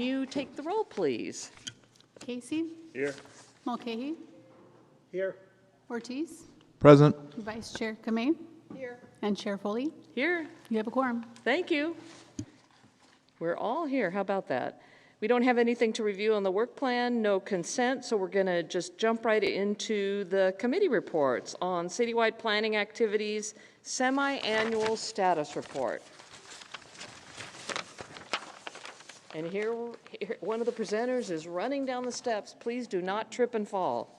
You take the roll, please. Casey, Here. Mulcahy, Here. Ortiz, Present. Vice Chair Kamei. Here. And Chair Foley. Here. You have a quorum. Thank you. We're all here. How about that? We don't have anything to review on the work plan, no consent, so we're going to just jump right into the committee reports on citywide planning activities, semi-annual status report. And here, one of the presenters is running down the steps. Please do not trip and fall.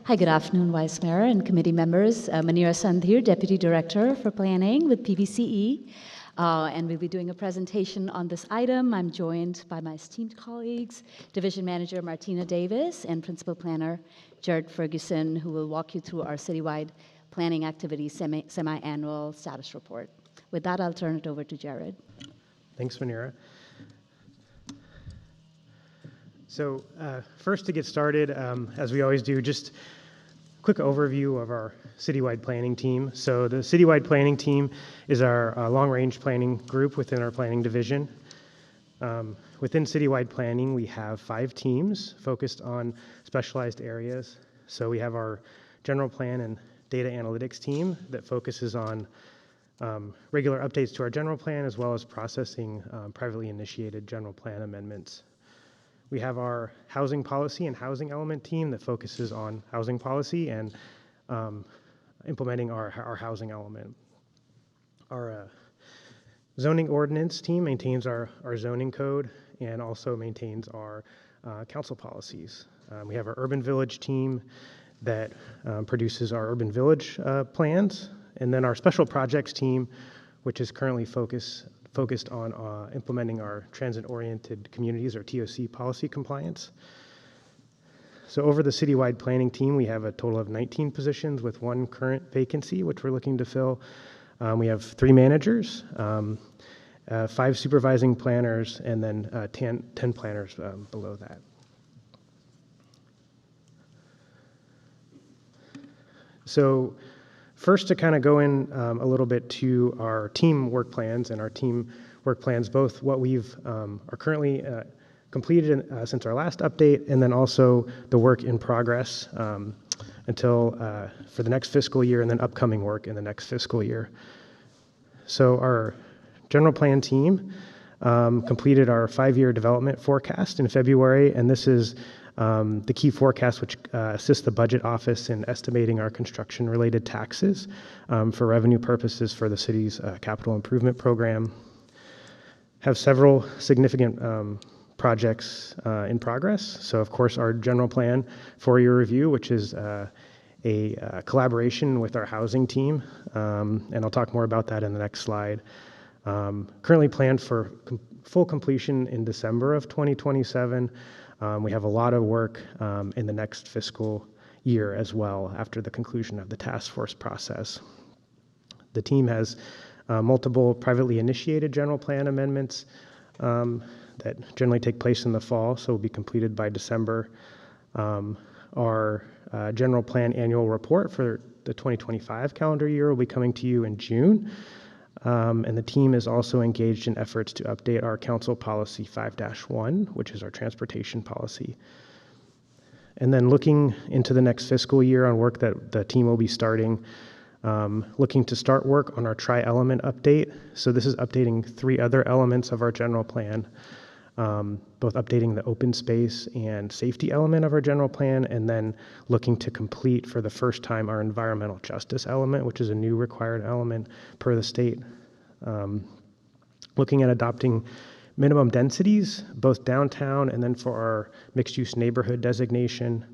Hi, good afternoon, Vice Mayor and committee members. Manira Sandhir, Deputy Director for Planning with PVCE. And we'll be doing a presentation on this item. I'm joined by my esteemed colleagues, Division Manager Martina Davis and Principal Planner Jared Ferguson, who will walk you through our citywide planning activities semi-annual status report. With that, I'll turn it over to Jared. Thanks, Manira. So first to get started, as we always do, just a quick overview of our citywide planning team. So the citywide planning team is our long-range planning group within our planning division. Within citywide planning, we have 5 teams focused on specialized areas. So we have our general plan and data analytics team that focuses on regular updates to our general plan, as well as processing privately initiated general plan amendments. We have our housing policy and housing element team that focuses on housing policy and implementing our housing element. Our zoning ordinance team maintains our zoning code and also maintains our council policies. We have our urban village team that produces our urban village plans, and then our special projects team, which is currently focused on implementing our transit-oriented communities, or TOC policy compliance. So over the citywide planning team, we have a total of 19 positions with 1 current vacancy, which we're looking to fill. We have 3 managers, 5 supervising planners, and then 10 planners below that. So first, to kind of go in a little bit to our team work plans and our team work plans, both what we've are currently completed since our last update, and then also the work in progress until for the next fiscal year, and then upcoming work in the next fiscal year. So our general plan team completed our 5-year development forecast in February, and this is the key forecast which assists the budget office in estimating our construction-related taxes for revenue purposes for the city's capital improvement program. Have several significant projects in progress. So, of course, our general plan 4-year review, which is a collaboration with our housing team, and I'll talk more about that in the next slide. Currently planned for full completion in December of 2027. We have a lot of work in the next fiscal year as well after the conclusion of the task force process. The team has multiple privately initiated general plan amendments that generally take place in the fall, so will be completed by December. Our general plan annual report for the 2025 calendar year will be coming to you in June. And the team is also engaged in efforts to update our council policy 5-1, which is our transportation policy. And then looking into the next fiscal year on work that the team will be starting, looking to start work on our tri-element update. So this is updating 3 other elements of our general plan, both updating the open space and safety element of our general plan, and then looking to complete for the first time our environmental justice element, which is a new required element per the state. Looking at adopting minimum densities, both downtown and then for our mixed-use neighborhood designation,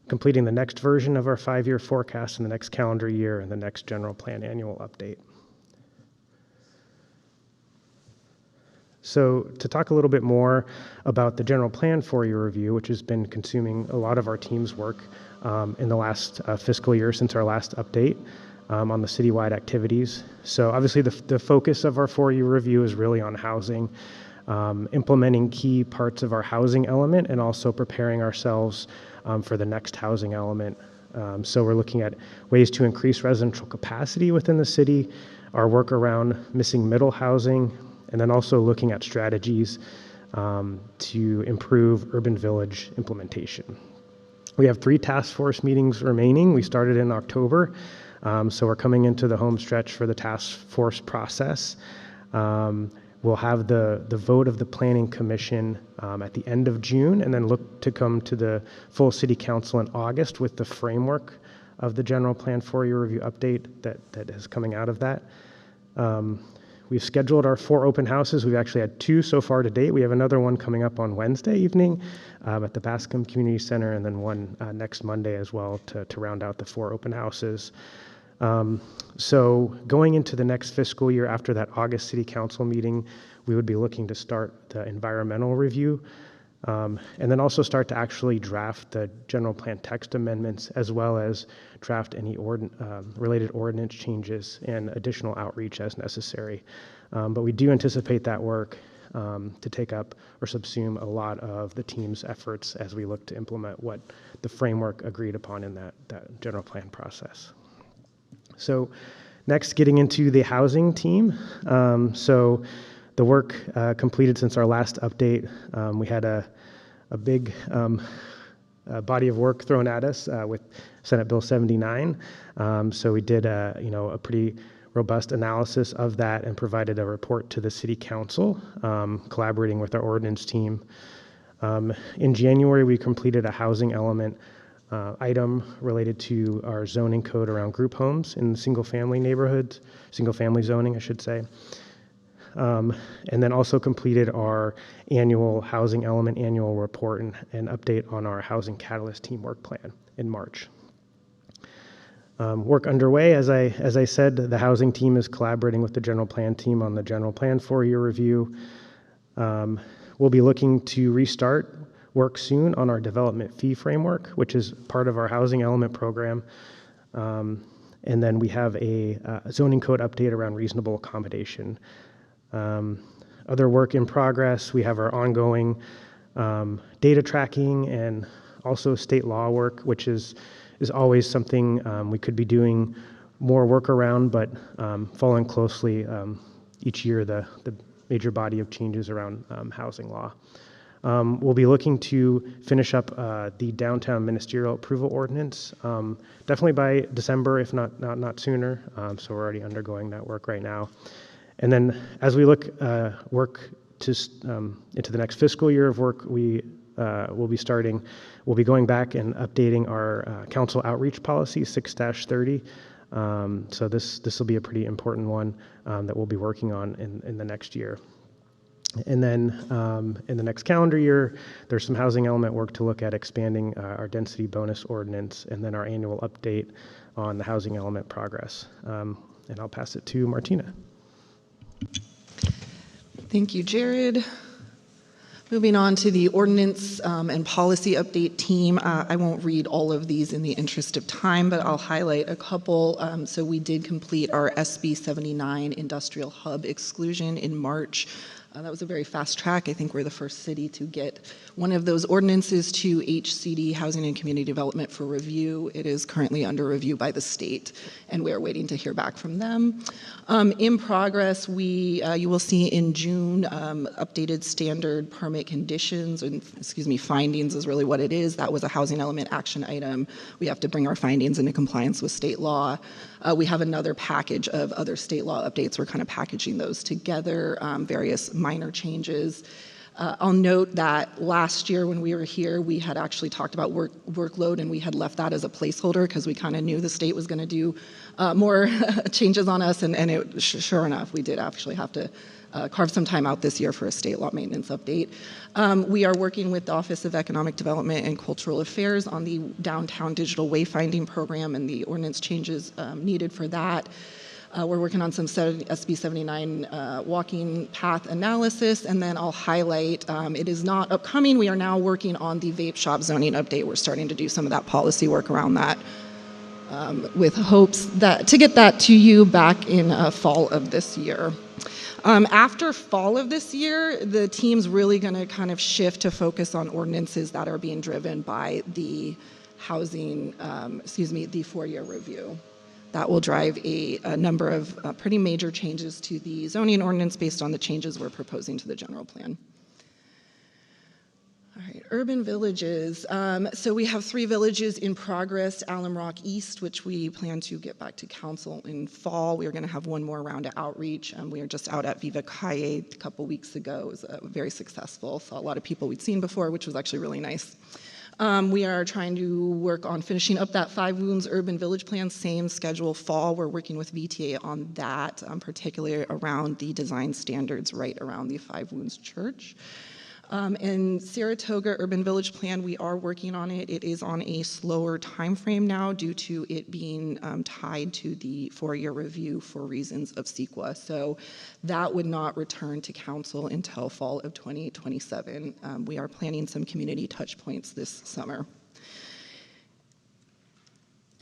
completing the next version of our 5-year forecast in the next calendar year and the next general plan annual update. So to talk a little bit more about the general plan 4-year review, which has been consuming a lot of our team's work in the last fiscal year since our last update, on the citywide activities. So obviously the focus of our 4-year review is really on housing, implementing key parts of our housing element and also preparing ourselves for the next housing element. So we're looking at ways to increase residential capacity within the city, our work around missing middle housing, and then also looking at strategies to improve urban village implementation. We have 3 task force meetings remaining. We started in October, so we're coming into the home stretch for the task force process. We'll have the vote of the Planning Commission at the end of June, and then look to come to the full City Council in August with the framework of the general plan 4-year review update that is coming out of that. We've scheduled our 4 open houses. We've actually had 2 so far to date. We have another one coming up on Wednesday evening at the Bascom Community Center, and then one next Monday as well to round out the 4 open houses. So going into the next fiscal year after that August City Council meeting, we would be looking to start the environmental review, and then also start to actually draft the general plan text amendments, as well as draft any related ordinance changes and additional outreach as necessary. But we do anticipate that work to take up or subsume a lot of the team's efforts as we look to implement what the framework agreed upon in that general plan process. So next, getting into the housing team. So the work completed since our last update, we had a big body of work thrown at us with Senate Bill 79. So we did a pretty robust analysis of that and provided a report to the City Council, collaborating with our ordinance team. In January, we completed a housing element item related to our zoning code around group homes in single-family neighborhoods, single-family zoning, I should say. And then also completed our annual housing element annual report and update on our housing catalyst team work plan in March. Work underway, as I said, the housing team is collaborating with the general plan team on the general plan 4-year review. We'll be looking to restart work soon on our development fee framework, which is part of our housing element program. And then we have a zoning code update around reasonable accommodation. Other work in progress, we have our ongoing data tracking and also state law work, which is always something we could be doing more work around, but following closely each year the major body of changes around housing law. We'll be looking to finish up the downtown ministerial approval ordinance, definitely by December, if not sooner. So we're already undergoing that work right now. And then as we look work to into the next fiscal year of work, we'll be going back and updating our council outreach policy 6-30. So this will be a pretty important one that we'll be working on in the next year. And then in the next calendar year, there's some housing element work to look at expanding our density bonus ordinance, and then our annual update on the housing element progress. And I'll pass it to Martina. Thank you, Jared. Moving on to the ordinance and policy update team. I won't read all of these in the interest of time, but I'll highlight a couple. So we did complete our SB 79 industrial hub exclusion in March. That was a very fast track. I think we're the first city to get one of those ordinances to HCD, Housing and Community Development, for review. It is currently under review by the state, and we are waiting to hear back from them. In progress, you will see in June updated standard permit conditions, and findings is really what it is. That was a housing element action item. We have to bring our findings into compliance with state law. We have another package of other state law updates. We're kind of packaging those together, various minor changes. I'll note that last year when we were here, we had actually talked about workload, and we had left that as a placeholder because we kind of knew the state was going to do more changes on us, and sure enough, we did actually have to carve some time out this year for a state law maintenance update. We are working with the Office of Economic Development and Cultural Affairs on the downtown digital wayfinding program and the ordinance changes needed for that. We're working on some SB 79 walking path analysis, and then I'll highlight, it is not upcoming, we are now working on the vape shop zoning update. We're starting to do some of that policy work around that. with hopes that to get that to you back in fall of this year. After fall of this year, the team's really going to kind of shift to focus on ordinances that are being driven by the the 4-year review. That will drive a number of pretty major changes to the zoning ordinance based on the changes we're proposing to the general plan. All right, urban villages. So we have 3 villages in progress. Alum Rock East, which we plan to get back to council in fall. We are going to have one more round of outreach. We are just out at Viva Calle a couple weeks ago. It was very successful. Saw a lot of people we'd seen before, which was actually really nice. We are trying to work on finishing up that 5 Wounds urban village plan, same schedule fall. We're working with VTA on that, particularly around the design standards right around the 5 Wounds church. In Saratoga Urban Village Plan, we are working on it. It is on a slower time frame now due to it being tied to the 4-year review for reasons of CEQA. So that would not return to council until fall of 2027. We are planning some community touch points this summer.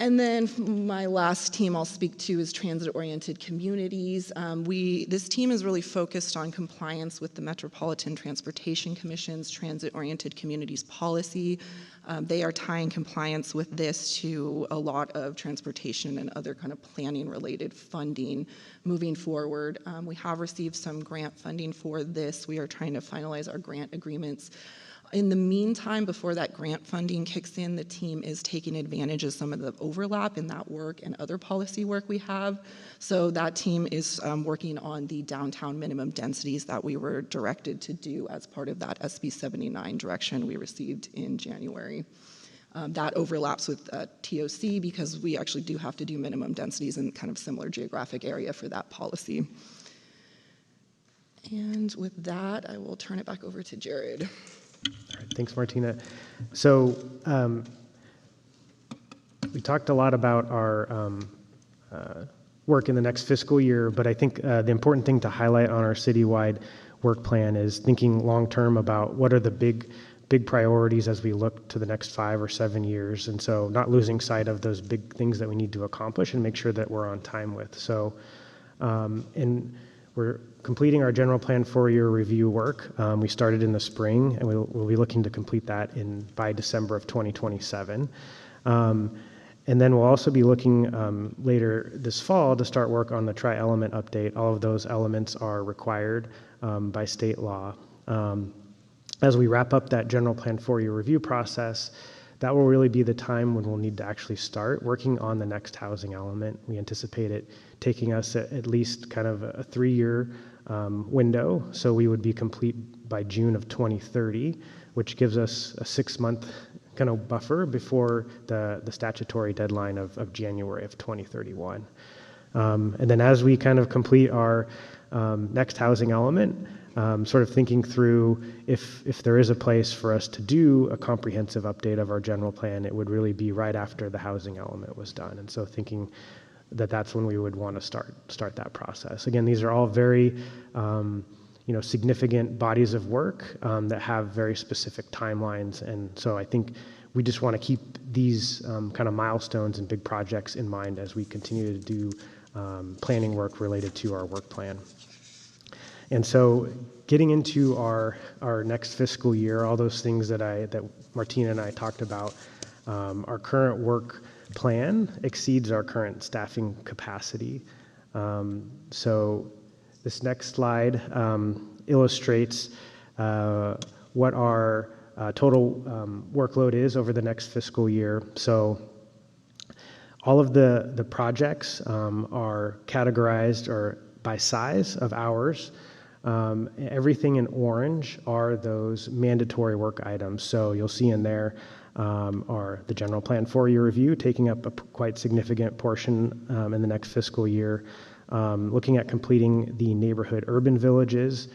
And then my last team I'll speak to is transit-oriented communities. This team is really focused on compliance with the Metropolitan Transportation Commission's transit-oriented communities policy. They are tying compliance with this to a lot of transportation and other kind of planning-related funding moving forward. We have received some grant funding for this. We are trying to finalize our grant agreements. In the meantime, before that grant funding kicks in, the team is taking advantage of some of the overlap in that work and other policy work we have. So that team is working on the downtown minimum densities that we were directed to do as part of that SB 79 direction we received in January. That overlaps with TOC because we actually do have to do minimum densities in kind of similar geographic area for that policy. And with that, I will turn it back over to Jared. All right, thanks, Martina. So we talked a lot about our work in the next fiscal year, but I think the important thing to highlight on our citywide work plan is thinking long-term about what are the big priorities as we look to the next 5 or 7 years. And so not losing sight of those big things that we need to accomplish and make sure that we're on time with. So, and we're completing our general plan 4-year review work. We started in the spring, and we'll be looking to complete that by December of 2027. And then we'll also be looking later this fall to start work on the tri-element update. All of those elements are required by state law. As we wrap up that general plan 4-year review process, that will really be the time when we'll need to actually start working on the next housing element. We anticipate it taking us at least kind of a 3-year window, so we would be complete by June of 2030, which gives us a 6-month kind of buffer before the statutory deadline of January of 2031. And then as we kind of complete our next housing element, sort of thinking through if there is a place for us to do a comprehensive update of our general plan, it would really be right after the housing element was done. And so thinking that's when we would want to start that process. Again, these are all very significant bodies of work that have very specific timelines. And so I think we just want to keep these kind of milestones and big projects in mind as we continue to do planning work related to our work plan. And so getting into our next fiscal year, all those things that Martina and I talked about, our current work plan exceeds our current staffing capacity. So this next slide illustrates what our total workload is over the next fiscal year. So all of the projects are categorized or by size of hours. Everything in orange are those mandatory work items. So you'll see in there are the general plan 4-year review, taking up a quite significant portion in the next fiscal year. Looking at completing the neighborhood urban villages,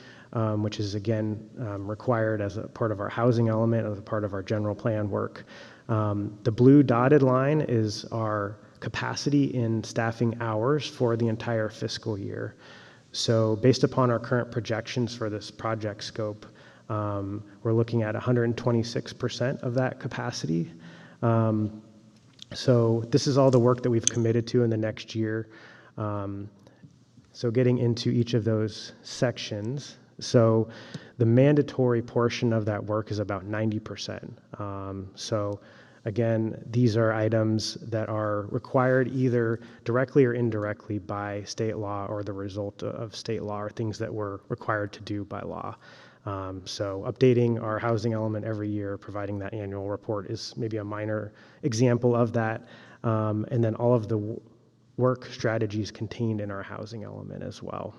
which is again required as a part of our housing element, as a part of our general plan work. The blue dotted line is our capacity in staffing hours for the entire fiscal year. So based upon our current projections for this project scope, we're looking at 126% of that capacity. So this is all the work that we've committed to in the next year. So getting into each of those sections. So the mandatory portion of that work is about 90%. So again, these are items that are required either directly or indirectly by state law or the result of state law, or things that we're required to do by law. So updating our housing element every year, providing that annual report is maybe a minor example of that. And then all of the work strategies contained in our housing element as well.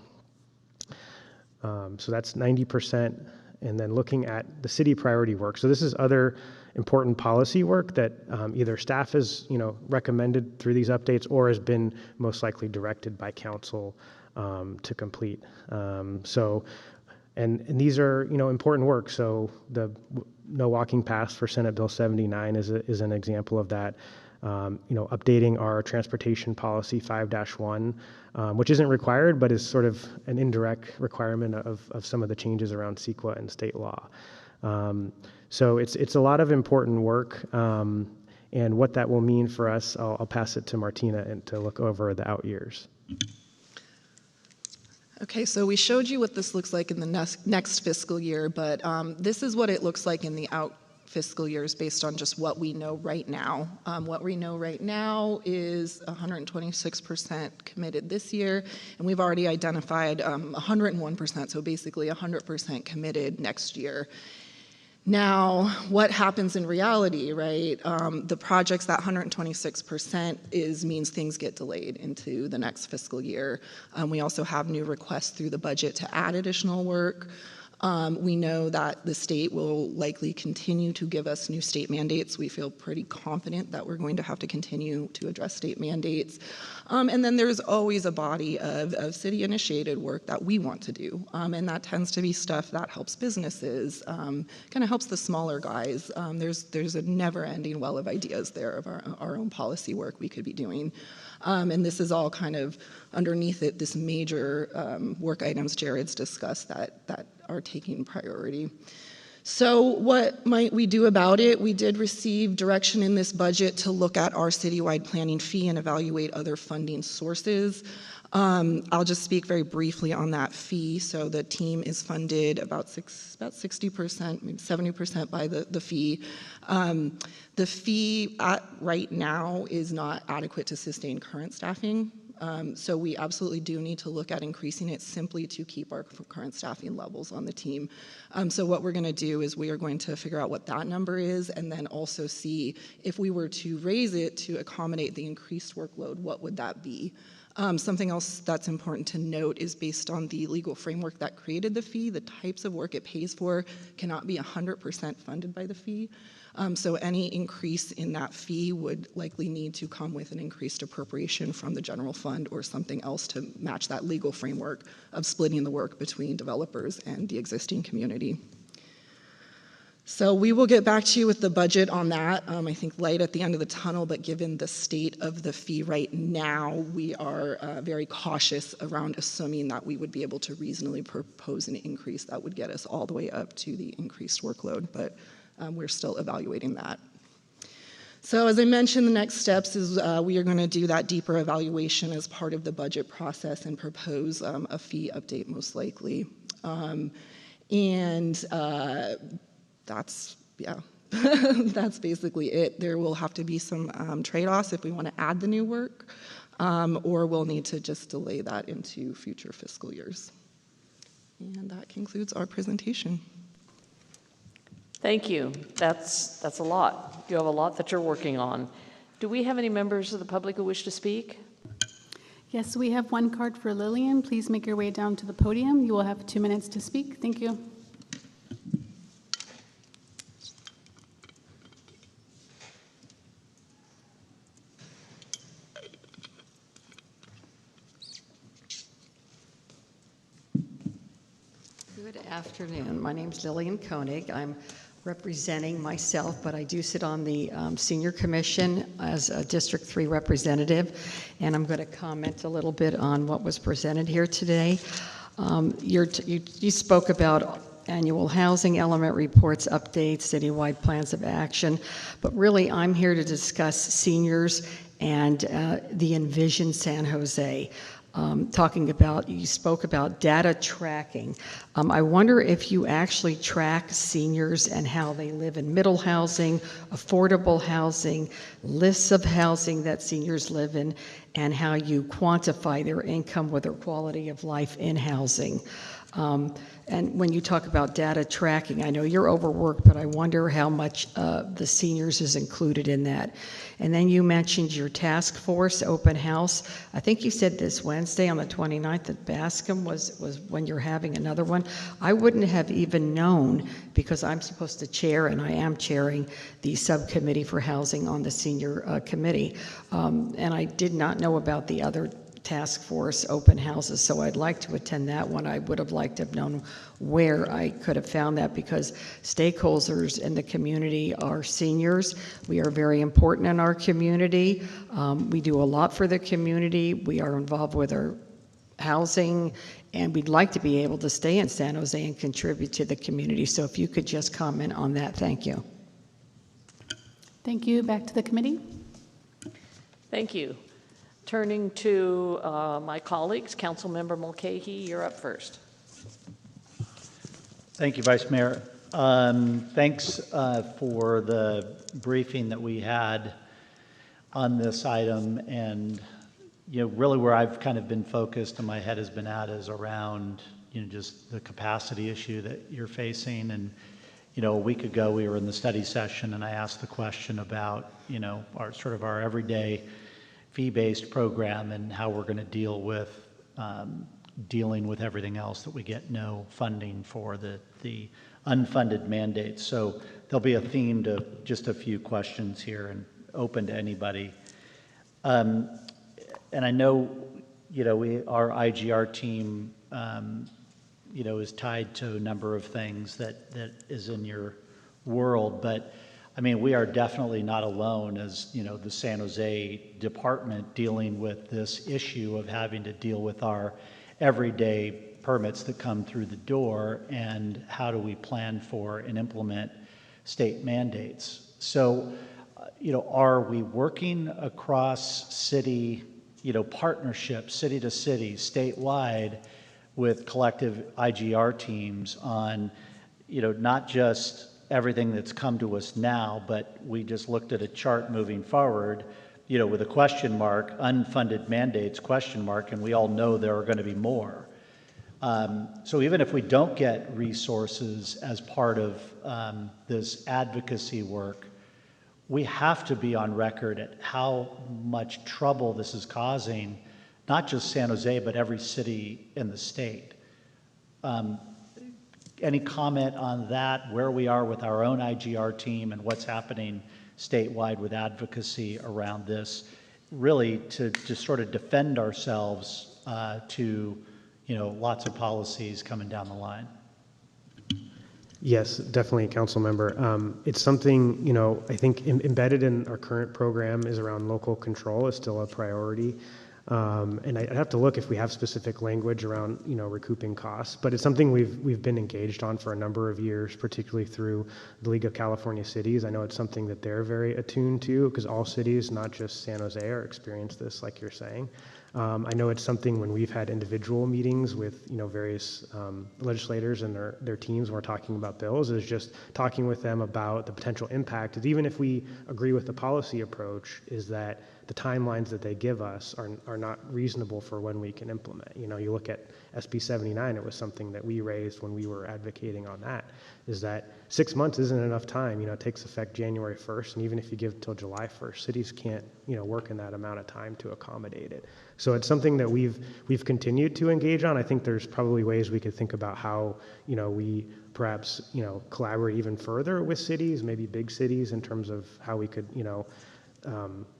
So that's 90%. And then looking at the city priority work. So this is other important policy work that either staff has recommended through these updates or has been most likely directed by council to complete. And these are important work. So the no walking paths for Senate Bill 79 is an example of that. Updating our transportation policy 5-1, which isn't required, but is sort of an indirect requirement of some of the changes around CEQA and state law. So it's a lot of important work, and what that will mean for us, I'll pass it to Martina and to look over the out years. Okay, so we showed you what this looks like in the next fiscal year, but this is what it looks like in the out fiscal years based on just what we know right now. What we know right now is 126% committed this year, and we've already identified 101%, so basically 100% committed next year. Now, what happens in reality, right? The projects, that 126% means things get delayed into the next fiscal year. We also have new requests through the budget to add additional work. We know that the state will likely continue to give us new state mandates. We feel pretty confident that we're going to have to continue to address state mandates. And then there's always a body of city-initiated work that we want to do. And that tends to be stuff that helps businesses, kind of helps the smaller guys. There's a never-ending well of ideas there of our own policy work we could be doing. And this is all kind of underneath it, this major work items Jared's discussed that are taking priority. So what might we do about it? We did receive direction in this budget to look at our citywide planning fee and evaluate other funding sources. I'll just speak very briefly on that fee. So the team is funded about 60%, maybe 70% by the fee. The fee right now is not adequate to sustain current staffing. So we absolutely do need to look at increasing it simply to keep our current staffing levels on the team. So what we're going to do is we are going to figure out what that number is, and then also see if we were to raise it to accommodate the increased workload, what would that be? Something else that's important to note is based on the legal framework that created the fee, the types of work it pays for cannot be 100% funded by the fee. So any increase in that fee would likely need to come with an increased appropriation from the general fund or something else to match that legal framework of splitting the work between developers and the existing community. So we will get back to you with the budget on that. I think light at the end of the tunnel, but given the state of the fee right now, we are very cautious around assuming that we would be able to reasonably propose an increase that would get us all the way up to the increased workload, but we're still evaluating that. So as I mentioned, the next steps is we are going to do that deeper evaluation as part of the budget process and propose a fee update most likely. That's that's basically it. There will have to be some trade-offs if we want to add the new work, or we'll need to just delay that into future fiscal years. And that concludes our presentation. Thank you. That's a lot. You have a lot that you're working on. Do we have any members of the public who wish to speak? Yes, we have one card for Lillian. Please make your way down to the podium. You will have 2 minutes to speak. Thank you. Good afternoon. My name is Lillian Koenig. I'm representing myself, but I do sit on the Senior Commission as a District 3 representative, and I'm going to comment a little bit on what was presented here today. You spoke about annual housing element reports, updates, citywide plans of action. But really, I'm here to discuss seniors and the Envision San Jose. Talking about, you spoke about data tracking. I wonder if you actually track seniors and how they live in middle housing, affordable housing, lists of housing that seniors live in, and how you quantify their income with their quality of life in housing. And when you talk about data tracking, I know you're overworked, but I wonder how much the seniors is included in that. And then you mentioned your task force open house. I think you said this Wednesday on the 29th that Bascom was when you're having another one. I wouldn't have even known, because I'm supposed to chair, and I am chairing the subcommittee for housing on the senior committee. And I did not know about the other task force open houses, so I'd like to attend that one. I would have liked to have known where I could have found that, because stakeholders in the community are seniors. We are very important in our community. We do a lot for the community. We are involved with our housing, and we'd like to be able to stay in San Jose and contribute to the community. So if you could just comment on that, thank you. Thank you. Back to the committee. Thank you. Turning to my colleagues, Councilmember Mulcahy, you're up first. Thank you, Vice Mayor. Thanks for the briefing that we had on this item. And, really where I've kind of been focused and my head has been at is around, just the capacity issue that you're facing. And, a week ago we were in the study session and I asked the question about, our everyday fee-based program and how we're going to deal with dealing with everything else that we get no funding for, the unfunded mandates. So there'll be a theme to just a few questions here and open to anybody. And I know, our IGR team, is tied to a number of things that is in your world, but we are definitely not alone as, the San Jose department dealing with this issue of having to deal with our everyday permits that come through the door and how do we plan for and implement state mandates. So, are we working across city, partnerships, city to city, statewide with collective IGR teams on, not just everything that's come to us now, but we just looked at a chart moving forward, with a question mark, unfunded mandates, question mark, and we all know there are going to be more. So even if we don't get resources as part of this advocacy work, we have to be on record at how much trouble this is causing, not just San Jose, but every city in the state. Any comment on that, where we are with our own IGR team and what's happening statewide with advocacy around this, really to sort of defend ourselves to, lots of policies coming down the line? Yes, definitely, council member. It's something, I think embedded in our current program is around local control is still a priority. And I'd have to look if we have specific language around, recouping costs, but it's something we've been engaged on for a number of years, particularly through the League of California Cities. I know it's something that they're very attuned to because all cities, not just San Jose, are experience this, like you're saying. I know it's something when we've had individual meetings with, various legislators and their teams when we're talking about bills, is just talking with them about the potential impact. Is even if we agree with the policy approach, is that the timelines that they give us are not reasonable for when we can implement. You look at SB 79, it was something that we raised when we were advocating on that, is that 6 months isn't enough time. It takes effect January 1st, and even if you give till July 1st, cities can't, work in that amount of time to accommodate it. So it's something that we've continued to engage on. I think there's probably ways we could think about how, we perhaps, collaborate even further with cities, maybe big cities, in terms of how we could,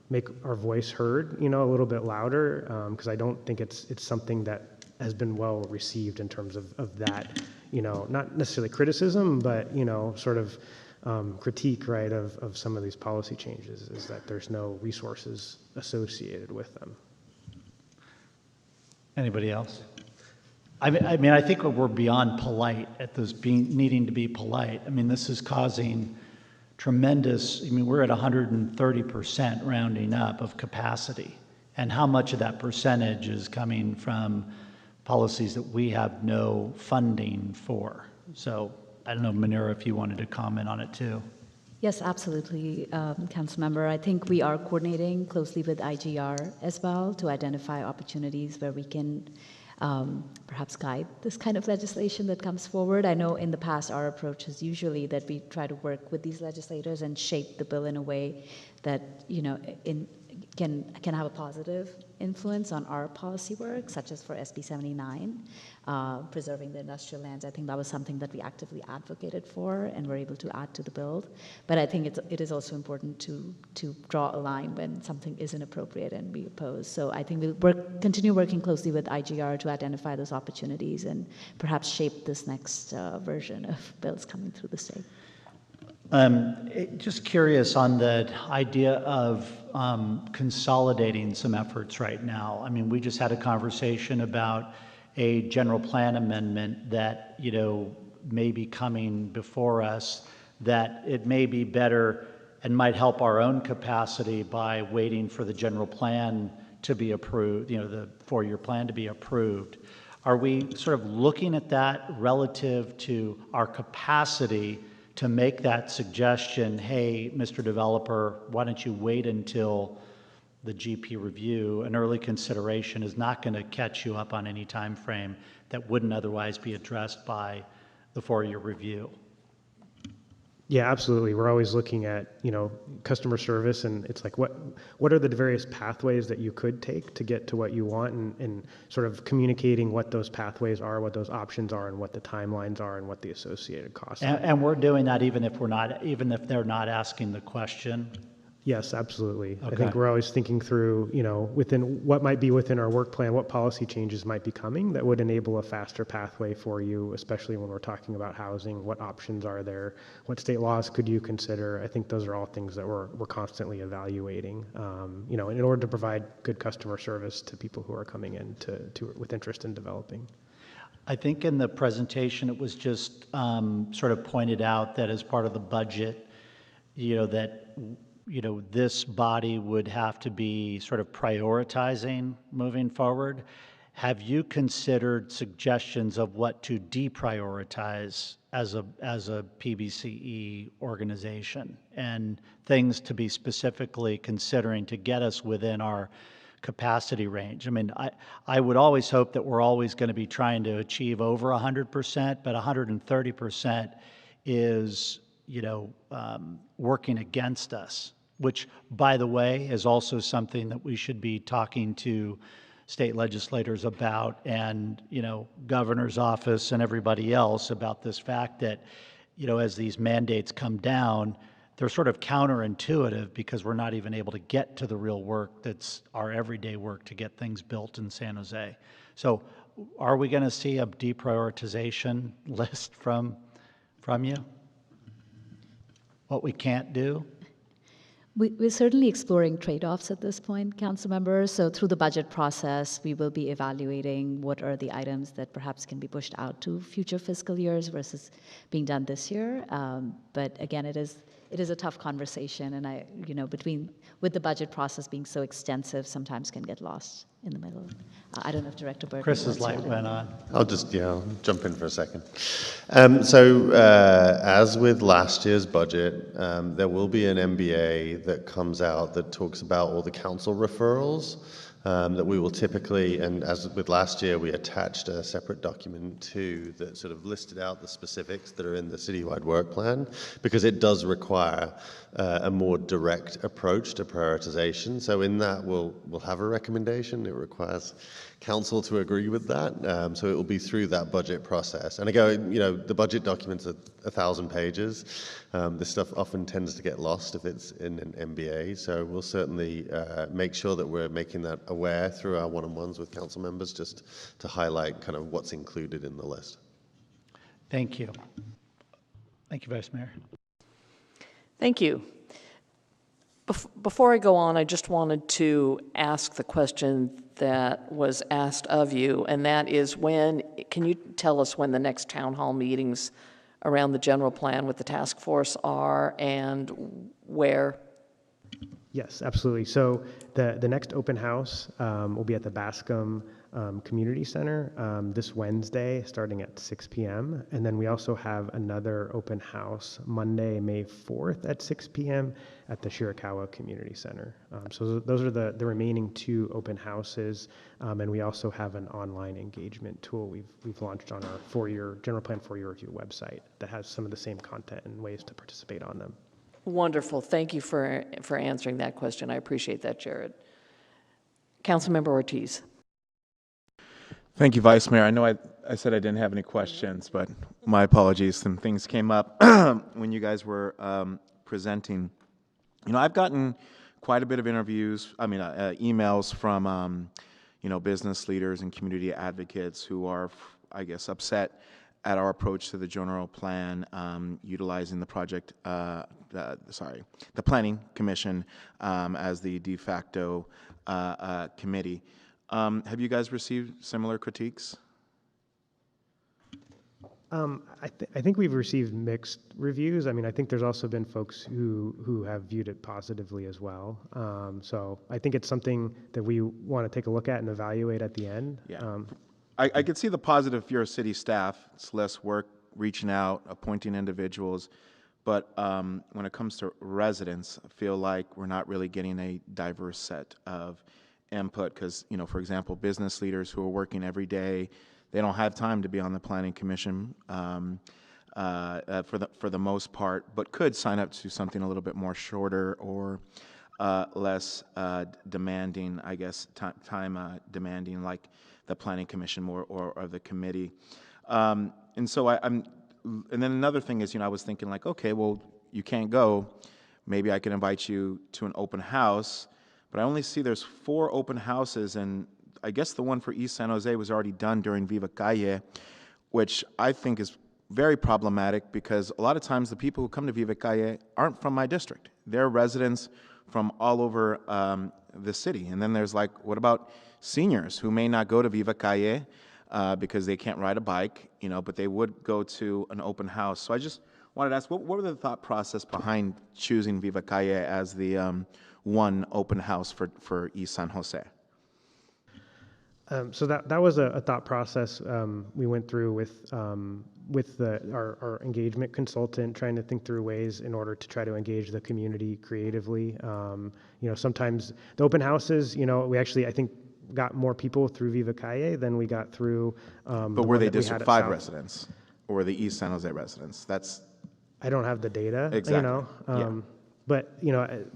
make our voice heard, a little bit louder, because I don't think it's something that has been well received in terms of that, not necessarily criticism, but, sort of critique, right, of some of these policy changes, is that there's no resources associated with them. Anybody else? I think we're beyond polite at this needing to be polite. I mean, this is causing tremendous, we're at 130% rounding up of capacity. And how much of that percentage is coming from policies that we have no funding for? So I don't know, Manira, if you wanted to comment on it too. Yes, absolutely, Councilmember. I think we are coordinating closely with IGR as well to identify opportunities where we can perhaps guide this kind of legislation that comes forward. I know in the past our approach is usually that we try to work with these legislators and shape the bill in a way that can have a positive influence on our policy work, such as for SB 79, preserving the industrial lands. I think that was something that we actively advocated for and were able to add to the bill. But I think it is also important to draw a line when something isn't appropriate and we oppose. So I think we'll continue working closely with IGR to identify those opportunities and perhaps shape this next version of bills coming through the state. Just curious on the idea of consolidating some efforts right now. I mean, we just had a conversation about a general plan amendment that, may be coming before us, that it may be better and might help our own capacity by waiting for the general plan to be approved, the 4-year plan to be approved. Are we sort of looking at that relative to our capacity to make that suggestion, hey, Mr. Developer, why don't you wait until the GP review? An early consideration is not going to catch you up on any time frame that wouldn't otherwise be addressed by the 4-year review. Yeah, absolutely. We're always looking at, customer service, and it's like, what are the various pathways that you could take to get to what you want, and sort of communicating what those pathways are, what those options are, and what the timelines are, and what the associated costs are. And we're doing that even if they're not asking the question. Yes, absolutely. Okay. I think we're always thinking through, within what might be within our work plan, what policy changes might be coming that would enable a faster pathway for you, especially when we're talking about housing. What options are there? What state laws could you consider? I think those are all things that we're constantly evaluating, in order to provide good customer service to people who are coming in with interest in developing. I think in the presentation it was just sort of pointed out that as part of the budget, this body would have to be sort of prioritizing moving forward. Have you considered suggestions of what to deprioritize as a PBCE organization, and things to be specifically considering to get us within our capacity range? I mean, I would always hope that we're always going to be trying to achieve over 100%, but 130% is working against us, which, by the way, is also something that we should be talking to state legislators about, and governor's office and everybody else about this fact that as these mandates come down, they're sort of counterintuitive because we're not even able to get to the real work that's our everyday work to get things built in San Jose. So are we going to see a deprioritization list from you? What we can't do? We're certainly exploring trade-offs at this point, council members. So through the budget process, we will be evaluating what are the items that perhaps can be pushed out to future fiscal years versus being done this year. But again, it is a tough conversation, and with the budget process being so extensive, sometimes can get lost in the middle. I don't know if Director Burke. Chris's light went on. I'll jump in for a second. As with last year's budget, there will be an MBA that comes out that talks about all the council referrals that we will typically, and as with last year, we attached a separate document too that sort of listed out the specifics that are in the citywide work plan, because it does require a more direct approach to prioritization. So in that, we'll have a recommendation. It requires council to agree with that. So it will be through that budget process. And again, the budget documents are 1,000 pages. This stuff often tends to get lost if it's in an MBA. So we'll certainly make sure that we're making that aware through our one-on-ones with council members, just to highlight kind of what's included in the list. Thank you. Thank you, Vice Mayor. Thank you. Before I go on, I just wanted to ask the question that was asked of you, and that is can you tell us when the next town hall meetings around the general plan with the task force are and where? Yes, absolutely. So the next open house will be at the Bascom Community Center this Wednesday, starting at 6 p.m. And then we also have another open house Monday, May 4th at 6 p.m. at the Shirakawa Community Center. So those are the remaining 2 open houses. And we also have an online engagement tool we've launched on our general plan 4-year review website that has some of the same content and ways to participate on them. Wonderful. Thank you for answering that question. I appreciate that, Jared. Councilmember Ortiz. Thank you, Vice Mayor. I know I said I didn't have any questions, but my apologies. Some things came up when you guys were presenting. I've gotten quite a bit of emails from, business leaders and community advocates who are, I guess, upset at our approach to the general plan, utilizing the the Planning Commission as the de facto committee. Have you guys received similar critiques? I think we've received mixed reviews. I think there's also been folks who have viewed it positively as well. So I think it's something that we want to take a look at and evaluate at the end. Yeah. I could see the positive if you're a city staff. It's less work reaching out, appointing individuals. But when it comes to residents, I feel like we're not really getting a diverse set of input because, for example, business leaders who are working every day, they don't have time to be on the Planning Commission for the most part, but could sign up to something a little bit more shorter or less demanding, I guess, time demanding, like the Planning Commission or the committee. And so and then another thing is, I was thinking like, okay, well, you can't go. Maybe I could invite you to an open house, but I only see there's 4 open houses, and I guess the one for East San Jose was already done during Viva Calle, which I think is very problematic because a lot of times the people who come to Viva Calle aren't from my district. They're residents from all over the city. And then there's like, what about seniors who may not go to Viva Calle because they can't ride a bike, but they would go to an open house. So I just wanted to ask, what were the thought process behind choosing Viva Calle as the one open house for East San Jose? So that was a thought process we went through with our engagement consultant, trying to think through ways in order to try to engage the community creatively. Sometimes the open houses, we actually, I think, got more people through Viva Calle than we got through. But were they District 5 residents or were they East San Jose residents? I don't have the data. Exactly. But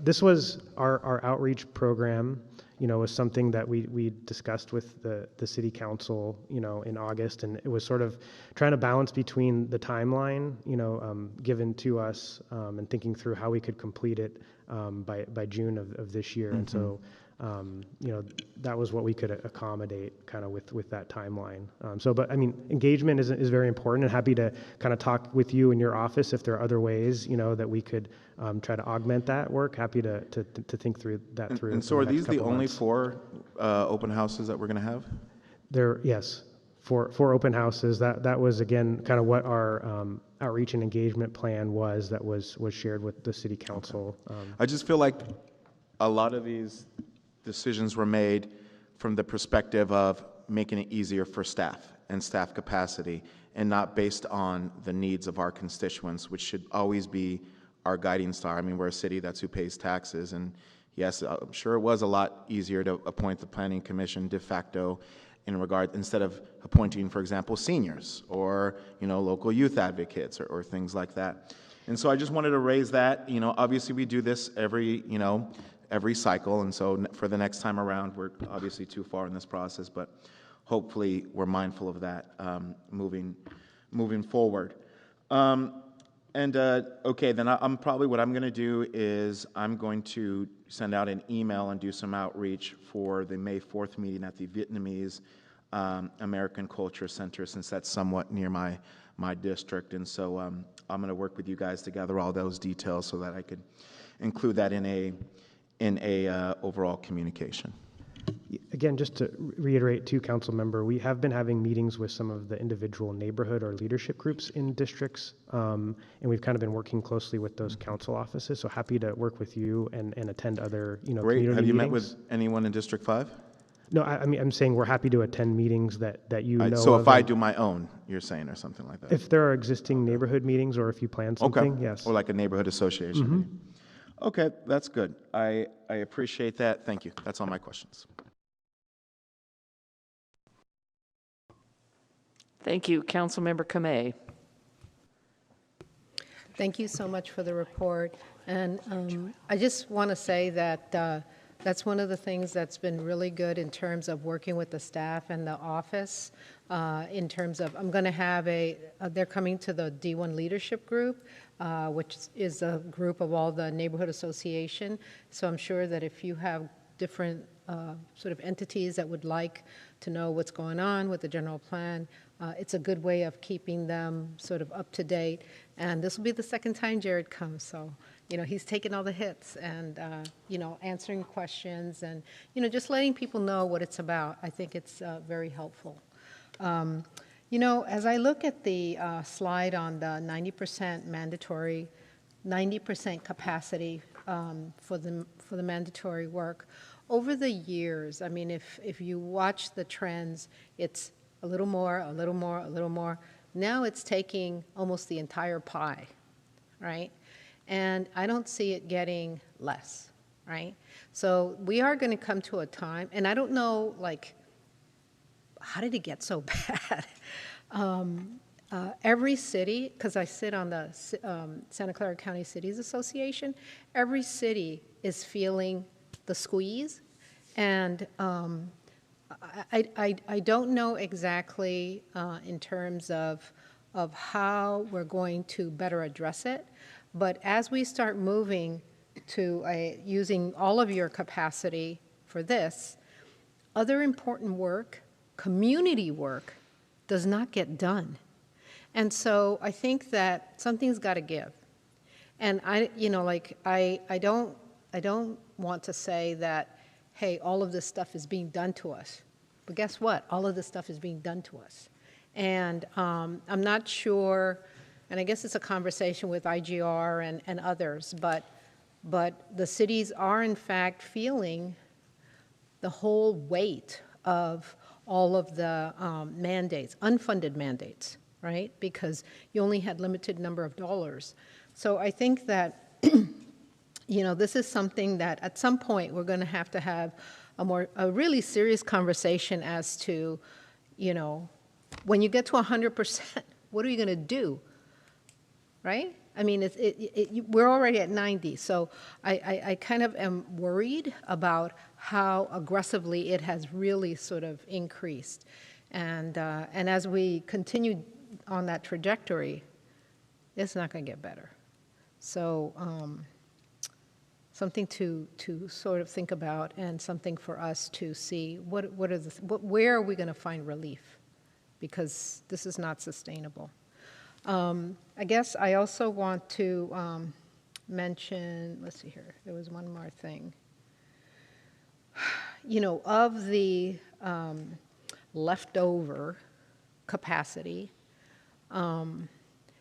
this was our outreach program. Was something that we discussed with the city council, in August, and it was sort of trying to balance between the timeline, given to us, and thinking through how we could complete it by June of this year. Mm-hmm. And so, that was what we could accommodate kind of with that timeline. But engagement is very important, and happy to kind of talk with you in your office if there are other ways, that we could try to augment that work. Happy to think through that. And so are these the only 4 open houses that we're going to have? Yes, 4 open houses. That was, again, kind of what our outreach and engagement plan was that was shared with the city council. I just feel like a lot of these decisions were made from the perspective of making it easier for staff and staff capacity and not based on the needs of our constituents, which should always be our guiding star. We're a city that's who pays taxes, and yes, I'm sure it was a lot easier to appoint the Planning Commission de facto instead of appointing, for example, seniors or, local youth advocates or things like that. And so I just wanted to raise that. Obviously we do this every cycle, and so for the next time around, we're obviously too far in this process, but hopefully we're mindful of that moving forward. Okay, then what I'm going to do is I'm going to send out an email and do some outreach for the May 4th meeting at the Vietnamese American Culture Center, since that's somewhat near my district. And so I'm going to work with you guys to gather all those details so that I could include that in a overall communication. Again, just to reiterate to council member, we have been having meetings with some of the individual neighborhood or leadership groups in districts, and we've kind of been working closely with those council offices. So happy to work with you and attend other Great. community Have you met meetings. with anyone in District 5? No, I mean I'm saying we're happy to attend meetings that you know So of. if I and do my own, you're saying, or something like that? if there are existing neighborhood meetings or if you plan something, Okay. yes. Or like a neighborhood association meeting. Okay, that's good. I appreciate that. Thank you. That's all my questions. Thank you. Councilmember Kamei. Thank you so much for the report. And I just want to say that that's one of the things that's been really good in terms of working with the staff and the office. In terms of, I'm going to have they're coming to the D1 leadership group, which is a group of all the neighborhood association. So I'm sure that if you have different sort of entities that would like to know what's going on with the general plan, it's a good way of keeping them sort of up to date. And this will be the second time Jared comes, so he's taking all the hits and answering questions and just letting people know what it's about. I think it's very helpful. As I look at the slide on the 90% mandatory, 90% capacity for the mandatory work, over the years, I mean, if you watch the trends, it's a little more, a little more, a little more. Now it's taking almost the entire pie, right? And I don't see it getting less, right? So we are going to come to a time, and I don't know, like, how did it get so bad? Every city, because I sit on the Santa Clara County Cities Association, every city is feeling the squeeze, and I don't know exactly in terms of how we're going to better address it, but as we start moving to using all of your capacity for this, other important work, community work, does not get done. And so I think that something's got to give. And I don't want to say that, hey, all of this stuff is being done to us. But guess what? All of this stuff is being done to us. And I'm not sure, and I guess it's a conversation with IGR and others, but the cities are in fact feeling the whole weight of all of the mandates, unfunded mandates, right? Because you only had limited number of dollars. So I think that, this is something that at some point we're going to have a really serious conversation as to, when you get to 100%, what are you going to do, right? I mean, we're already at 90, so I kind of am worried about how aggressively it has really sort of increased. And as we continue on that trajectory, it's not going to get better. So something to sort of think about, and something for us to see where are we going to find relief, because this is not sustainable. I guess I also want to mention, let's see here, there was one more thing. Of the leftover capacity,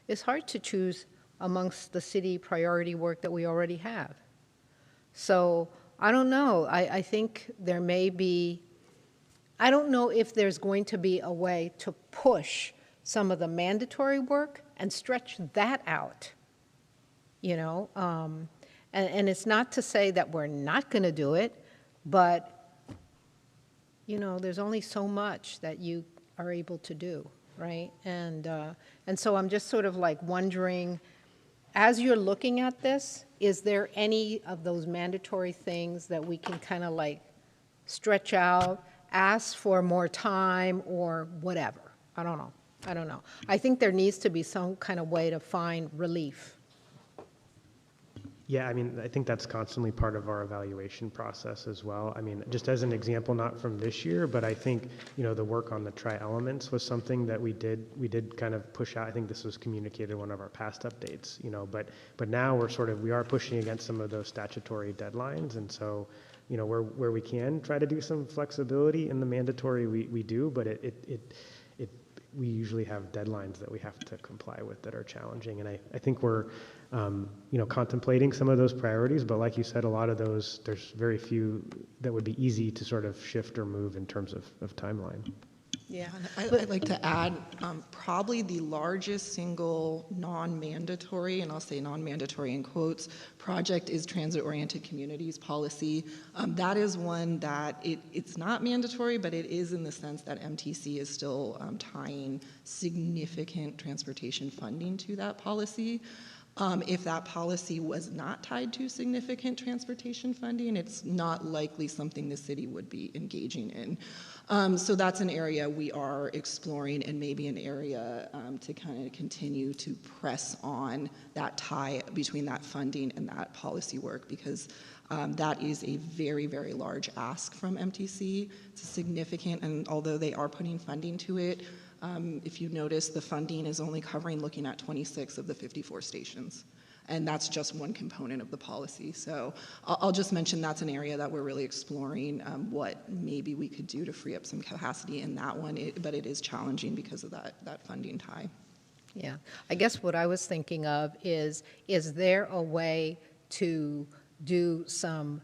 it's hard to choose amongst the city priority work that we already have. So I don't know. I think there may be, I don't know if there's going to be a way to push some of the mandatory work and stretch that out, and it's not to say that we're not going to do it, but there's only so much that you are able to do, right? And so I'm just sort of like wondering, as you're looking at this, is there any of those mandatory things that we can kind of like stretch out, ask for more time, or whatever? I don't know. I think there needs to be some kind of way to find relief. Yeah, I mean, I think that's constantly part of our evaluation process as well. I mean, just as an example, not from this year, but I think, the work on the tri-elements was something that we did kind of push out. I think this was communicated in one of our past updates, but now we are pushing against some of those statutory deadlines. And so, where we can try to do some flexibility in the mandatory, we do, but we usually have deadlines that we have to comply with that are challenging. And I think we're, contemplating some of those priorities, but like you said, a lot of those, there's very few that would be easy to sort of shift or move in terms of timeline. Yeah, and I'd like to add probably the largest single non-mandatory, and I'll say non-mandatory in quotes, project is transit-oriented communities policy. That is one that it's not mandatory, but it is in the sense that MTC is still tying significant transportation funding to that policy. If that policy was not tied to significant transportation funding, it's not likely something the city would be engaging in. So that's an area we are exploring, and maybe an area to kind of continue to press on that tie between that funding and that policy work, because that is a very, very large ask from MTC. It's a significant, and although they are putting funding to it, if you notice, the funding is only covering looking at 26 of the 54 stations. And that's just one component of the policy. So I'll just mention that's an area that we're really exploring what maybe we could do to free up some capacity in that one, but it is challenging because of that funding tie. Yeah, I guess what I was thinking of is there a way to do some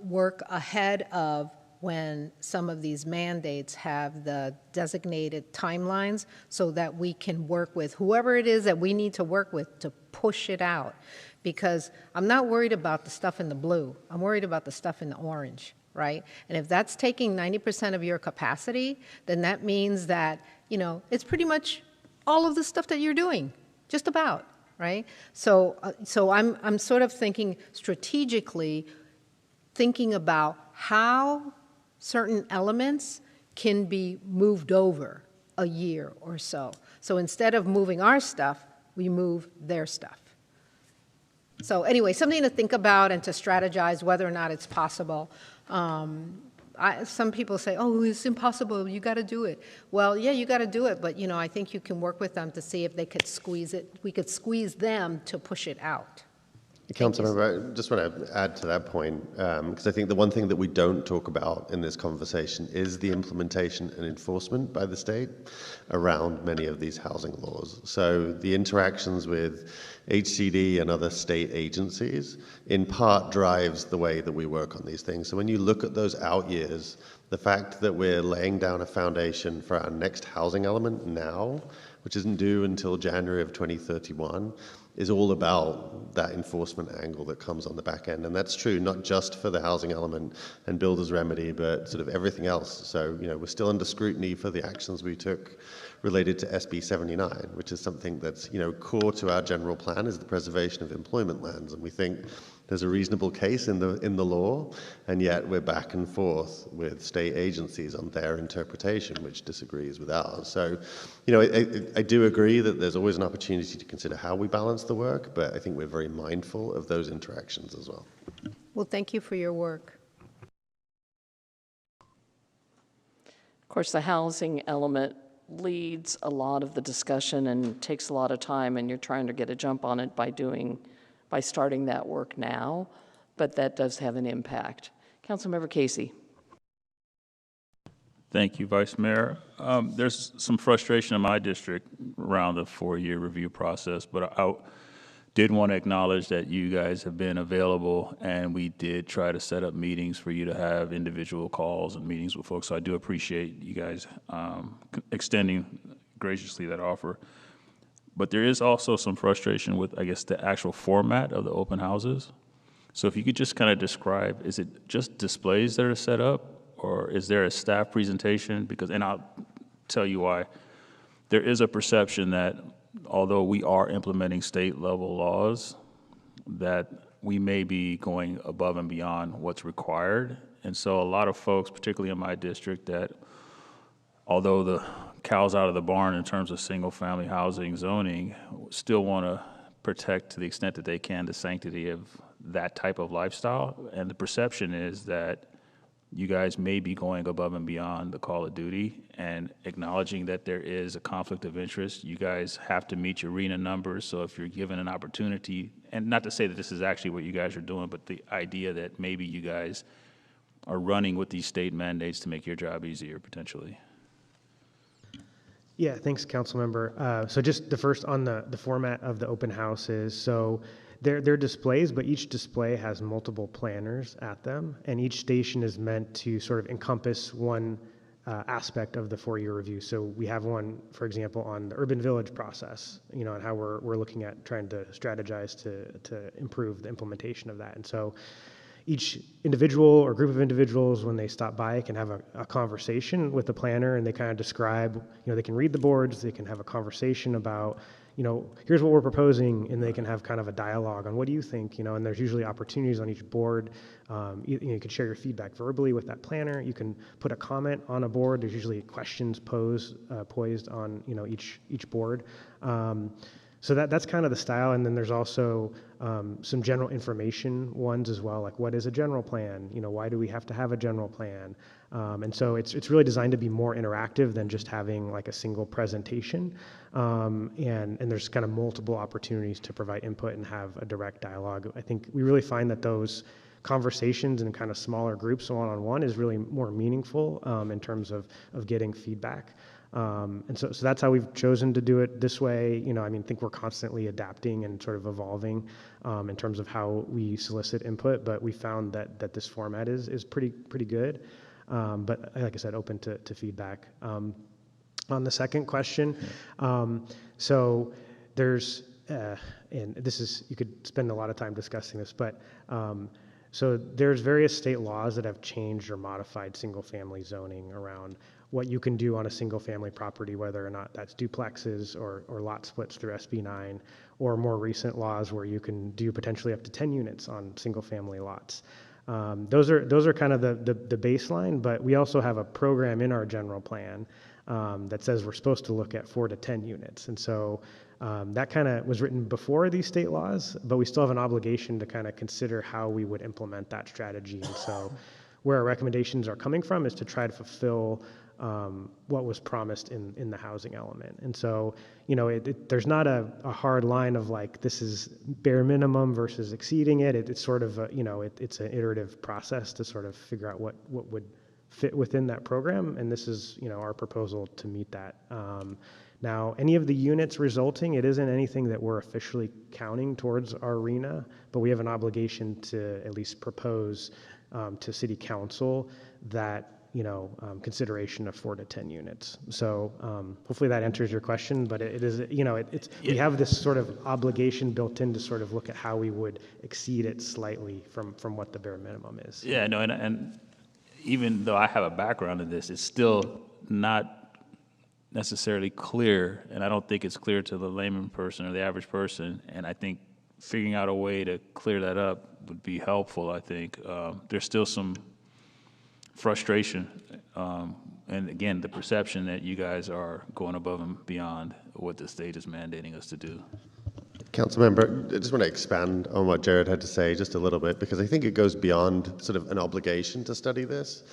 work ahead of when some of these mandates have the designated timelines, so that we can work with whoever it is that we need to work with to push it out? Because I'm not worried about the stuff in the blue. I'm worried about the stuff in the orange, right? And if that's taking 90% of your capacity, then that means that, it's pretty much all of the stuff that you're doing, just about, right? So I'm sort of thinking strategically, thinking about how certain elements can be moved over a year or so. So instead of moving our stuff, we move their stuff. So anyway, something to think about and to strategize whether or not it's possible. Some people say, oh, it's impossible, you got to do it. Well, yeah, you got to do it, but I think you can work with them to see if they could squeeze it. We could squeeze them to push it out. Councilmember, I just want to add to that point, because I think the one thing that we don't talk about in this conversation is the implementation and enforcement by the state around many of these housing laws. So the interactions with HCD and other state agencies in part drives the way that we work on these things. So when you look at those out years, the fact that we're laying down a foundation for our next housing element now, which isn't due until January of 2031, is all about that enforcement angle that comes on the back end. And that's true not just for the housing element and builder's remedy, but sort of everything else. So, we're still under scrutiny for the actions we took related to SB 79, which is something that's, core to our general plan, is the preservation of employment lands. And we think there's a reasonable case in the law, and yet we're back and forth with state agencies on their interpretation, which disagrees with ours. So, I do agree that there's always an opportunity to consider how we balance the work, but I think we're very mindful of those interactions as well. Well, thank you for your work. Of course, the housing element leads a lot of the discussion and takes a lot of time, and you're trying to get a jump on it by starting that work now, but that does have an impact. Councilmember Casey. Thank you, Vice Mayor. There's some frustration in my district around the 4-year review process, but I did want to acknowledge that you guys have been available, and we did try to set up meetings for you to have individual calls and meetings with folks. So I do appreciate you guys extending graciously that offer. But there is also some frustration with, I guess, the actual format of the open houses. So if you could just kind of describe, is it just displays that are set up, or is there a staff presentation? Because, and I'll tell you why. There is a perception that although we are implementing state level laws, that we may be going above and beyond what's required. And so a lot of folks, particularly in my district, that although the cow's out of the barn in terms of single family housing zoning, still want to protect to the extent that they can the sanctity of that type of lifestyle. And the perception is that you guys may be going above and beyond the call of duty and acknowledging that there is a conflict of interest. You guys have to meet your arena numbers. So if you're given an opportunity, and not to say that this is actually what you guys are doing, but the idea that maybe you guys are running with these state mandates to make your job easier potentially. Yeah, thanks, council member. So just the first on the format of the open houses. So they're displays, but each display has multiple planners at them, and each station is meant to sort of encompass one aspect of the 4-year review. So we have one, for example, on the urban village process, and how we're looking at trying to strategize to improve the implementation of that. And so each individual or group of individuals, when they stop by, can have a conversation with the planner, and they kind of describe, they can read the boards, they can have a conversation about, here's what we're proposing, and they can have kind of a dialogue on what do you think, and there's usually opportunities on each board. You can share your feedback verbally with that planner. You can put a comment on a board. There's usually questions poised on, each board. So that's kind of the style, and then there's also some general information ones as well, like what is a general plan? Why do we have to have a general plan? And so it's really designed to be more interactive than just having like a single presentation. And there's kind of multiple opportunities to provide input and have a direct dialogue. I think we really find that those conversations in kind of smaller groups, one-on-one, is really more meaningful in terms of getting feedback. And so that's how we've chosen to do it this way. I think we're constantly adapting and sort of evolving in terms of how we solicit input, but we found that this format is pretty good. But like I said, open to feedback. On the second question, so there's, and this is, you could spend a lot of time discussing this, but so there's various state laws that have changed or modified single-family zoning around what you can do on a single-family property, whether or not that's duplexes or lot splits through SB 9, or more recent laws where you can do potentially up to 10 units on single-family lots. Those are kind of the baseline, but we also have a program in our general plan that says we're supposed to look at 4 to 10 units. And so that kind of was written before these state laws, but we still have an obligation to kind of consider how we would implement that strategy. And so where our recommendations are coming from is to try to fulfill what was promised in the housing element. And so, there's not a hard line of like, this is bare minimum versus exceeding it. It's sort of, it's an iterative process to sort of figure out what would fit within that program. And this is, our proposal to meet that. Now, any of the units resulting, it isn't anything that we're officially counting towards our RENA, but we have an obligation to at least propose to City Council that consideration of 4 to 10 units. So hopefully that answers your question, but it is, we have this sort of obligation built in to sort of look at how we would exceed it slightly from what the bare minimum is. Yeah, no, and even though I have a background in this, it's still not necessarily clear, and I don't think it's clear to the layman person or the average person, and I think figuring out a way to clear that up would be helpful. I think there's still some frustration, and again, the perception that you guys are going above and beyond what the state is mandating us to do. Councilmember, I just want to expand on what Jared had to say just a little bit, because I think it goes beyond sort of an obligation to study this.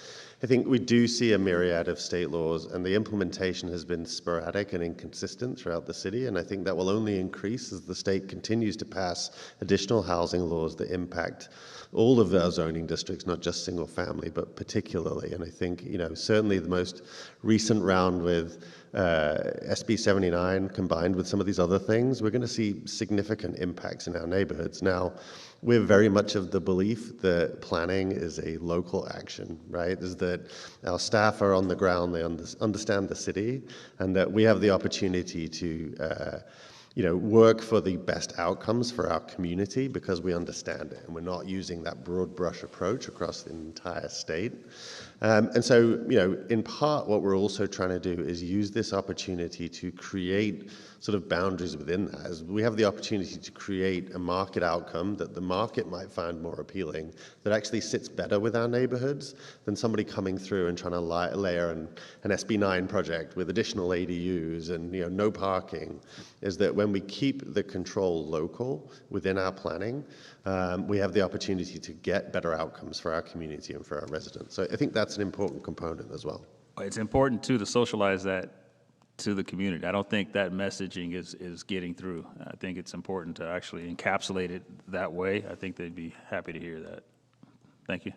I think we do see a myriad of state laws, and the implementation has been sporadic and inconsistent throughout the city, and I think that will only increase as the state continues to pass additional housing laws that impact all of our zoning districts, not just single family, but particularly. And I think, certainly the most recent round with SB 79 combined with some of these other things, we're going to see significant impacts in our neighborhoods. Now, we're very much of the belief that planning is a local action, right? Is that our staff are on the ground, they understand the city, and that we have the opportunity to work for the best outcomes for our community because we understand it, and we're not using that broad brush approach across the entire state. And so, in part, what we're also trying to do is use this opportunity to create sort of boundaries within that. As we have the opportunity to create a market outcome that the market might find more appealing, that actually sits better with our neighborhoods than somebody coming through and trying to layer an SB9 project with additional ADUs and no parking, is that when we keep the control local within our planning, we have the opportunity to get better outcomes for our community and for our residents. So I think that's an important component as well. It's important, too, to socialize that to the community. I don't think that messaging is getting through. I think it's important to actually encapsulate it that way. I think they'd be happy to hear that. Thank you.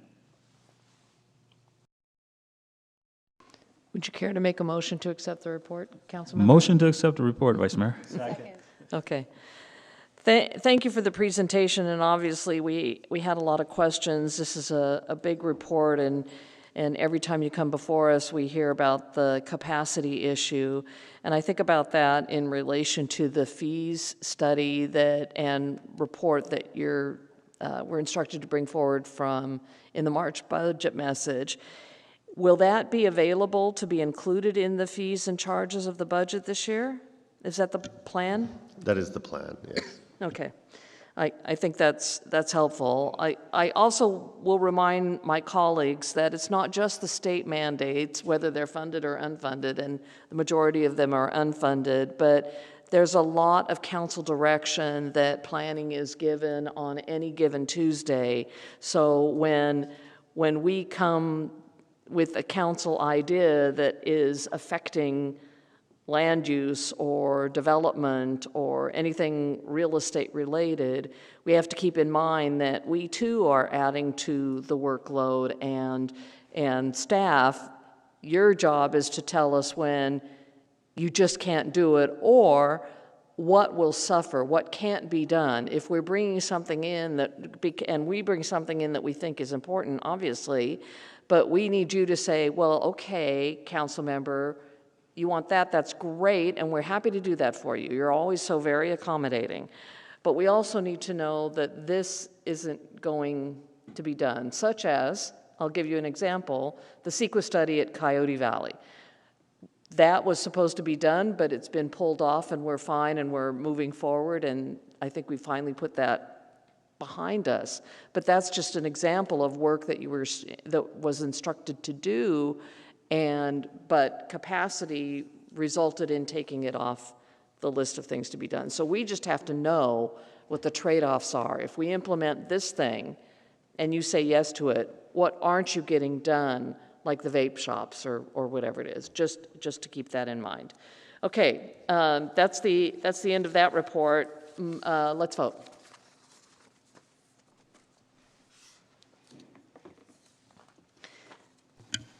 Would you care to make a motion to accept the report, Councilmember? Motion to accept the report, Vice Mayor. Second. Okay. Thank you for the presentation, and obviously we had a lot of questions. This is a big report, and every time you come before us, we hear about the capacity issue. And I think about that in relation to the fees study and report that we're instructed to bring forward in the March budget message. Will that be available to be included in the fees and charges of the budget this year? Is that the plan? That is the plan, yes. Okay. I think that's helpful. I also will remind my colleagues that it's not just the state mandates, whether they're funded or unfunded, and the majority of them are unfunded, but there's a lot of council direction that planning is given on any given Tuesday. So when we come with a council idea that is affecting land use or development or anything real estate related, we have to keep in mind that we too are adding to the workload, and staff, your job is to tell us when you just can't do it or what will suffer, what can't be done. If we're bringing something in and we bring something in that we think is important, obviously, but we need you to say, well, okay, council member, you want that, that's great, and we're happy to do that for you. You're always so very accommodating. But we also need to know that this isn't going to be done, such as, I'll give you an example, the CEQA study at Coyote Valley. That was supposed to be done, but it's been pulled off, and we're fine, and we're moving forward, and I think we finally put that behind us. But that's just an example of work that was instructed to do, but capacity resulted in taking it off the list of things to be done. So we just have to know what the trade-offs are. If we implement this thing and you say yes to it, what aren't you getting done, like the vape shops or whatever it is, just to keep that in mind. Okay, that's the end of that report. Let's vote.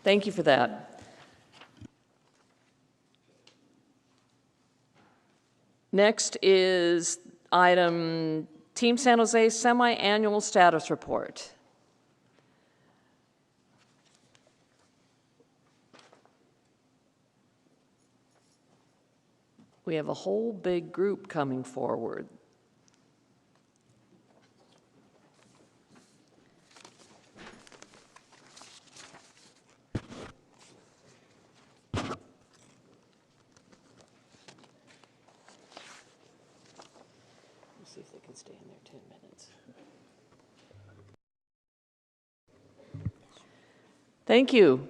Thank you for that. Next is item Team San Jose Semi-Annual Status Report. We have a whole big group coming forward. See if they can stay in there 10 minutes. Thank you.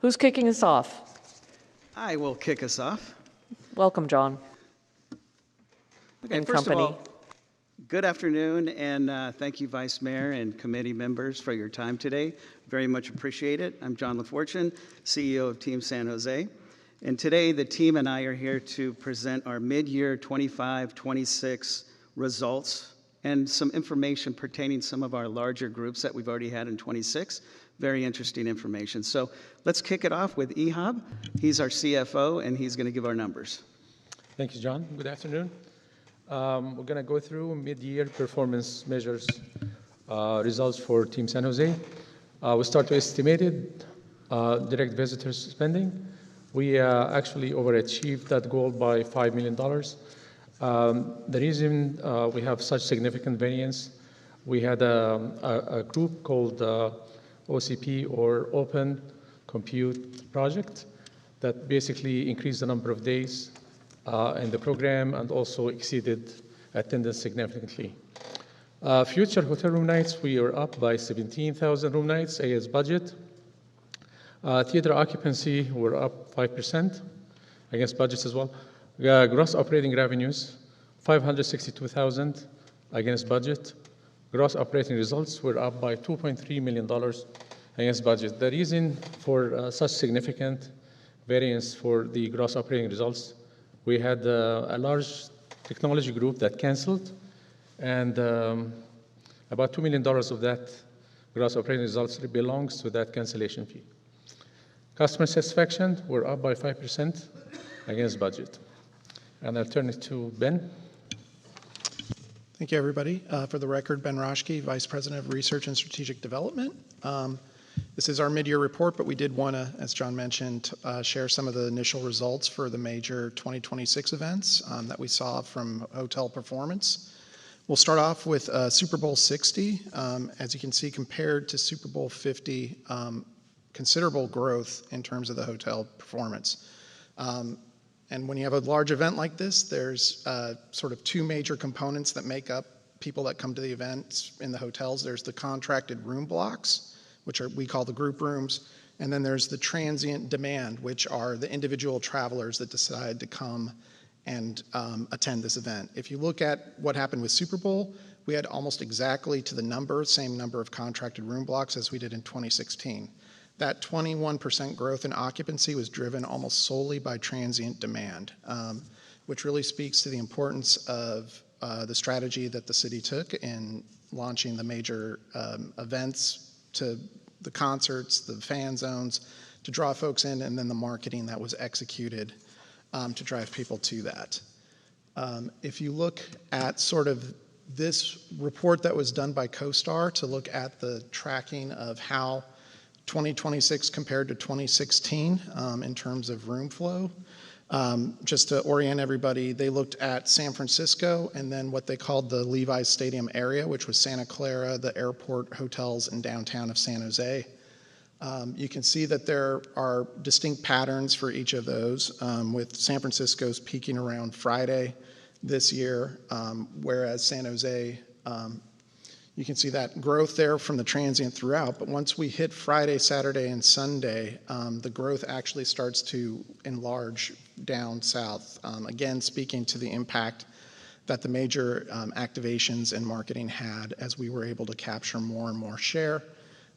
Who's kicking us off? I will kick us off. Welcome, John. Okay, and first company. of all, good afternoon, and thank you, Vice Mayor and committee members, for your time today. Very much appreciate it. I'm John LaFortune, CEO of Team San Jose. And today, the team and I are here to present our mid-year 25-26 results and some information pertaining to some of our larger groups that we've already had in 26. Very interesting information. So let's kick it off with Ehab. He's our CFO, and he's going to give our numbers. Thank you, John. Good afternoon. We're going to go through mid-year performance measures results for Team San Jose. We start with estimated direct visitors spending. We actually overachieved that goal by $5 million. The reason we have such significant variance, we had a group called OCP, or Open compute project that basically increased the number of days in the program and also exceeded attendance significantly. Future hotel room nights, we are up by 17,000 room nights as budget. Theater occupancy, we're up 5% against budgets as well. Gross operating revenues, 562,000 against budget. Gross operating results were up by $2.3 million against budget. The reason for such significant variance for the gross operating results, we had a large technology group that canceled, and about $2 million of that gross operating results belongs to that cancellation fee. Customer satisfaction, we're up by 5% against budget. And I'll turn it to Ben. Thank you, everybody. For the record, Ben Roschke, Vice President of Research and Strategic Development. This is our mid-year report, but we did want to, as John mentioned, share some of the initial results for the major 2026 events that we saw from hotel performance. We'll start off with Super Bowl 60. As you can see, compared to Super Bowl 50, considerable growth in terms of the hotel performance. And when you have a large event like this, there's sort of two major components that make up people that come to the events in the hotels. There's the contracted room blocks, which we call the group rooms, and then there's the transient demand, which are the individual travelers that decide to come and attend this event. If you look at what happened with Super Bowl, we had almost exactly to the same number of contracted room blocks as we did in 2016. That 21% growth in occupancy was driven almost solely by transient demand, which really speaks to the importance of the strategy that the city took in launching the major events, to the concerts, the fan zones, to draw folks in, and then the marketing that was executed to drive people to that. If you look at sort of this report that was done by CoStar to look at the tracking of how 2026 compared to 2016 in terms of room flow. Just to orient everybody, they looked at San Francisco and then what they called the Levi's Stadium area, which was Santa Clara, the airport hotels in downtown of San Jose. You can see that there are distinct patterns for each of those, with San Francisco's peaking around Friday this year, whereas San Jose, you can see that growth there from the transient throughout, but once we hit Friday, Saturday, and Sunday, the growth actually starts to enlarge down south, again speaking to the impact that the major activations and marketing had as we were able to capture more and more share.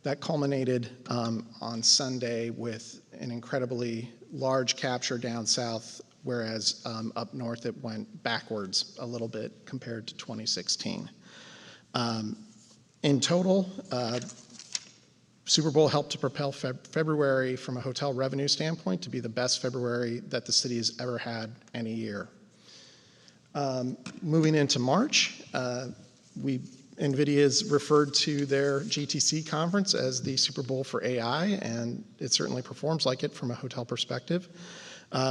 That culminated on Sunday with an incredibly large capture down south, whereas up north it went backwards a little bit compared to 2016. In total, Super Bowl helped to propel February from a hotel revenue standpoint to be the best February that the city has ever had any year. Moving into March, NVIDIA's referred to their GTC conference as the Super Bowl for AI, and it certainly performs like it from a hotel perspective.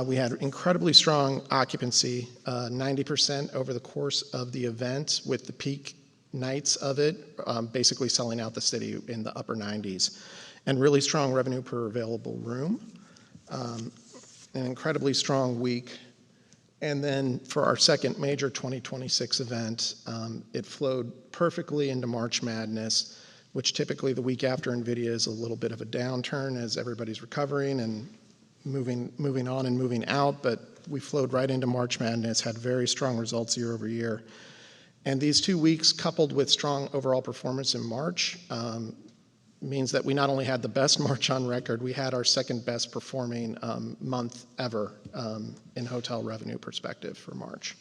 We had incredibly strong occupancy, 90% over the course of the event, with the peak nights of it basically selling out the city in the upper 90s, and really strong revenue per available room. An incredibly strong week. And then for our second major 2026 event, it flowed perfectly into March Madness, which typically the week after NVIDIA is a little bit of a downturn as everybody's recovering and moving on and moving out, but we flowed right into March Madness, had very strong results year over year. And these 2 weeks, coupled with strong overall performance in March, means that we not only had the best March on record, we had our second best performing month ever in hotel revenue perspective for March.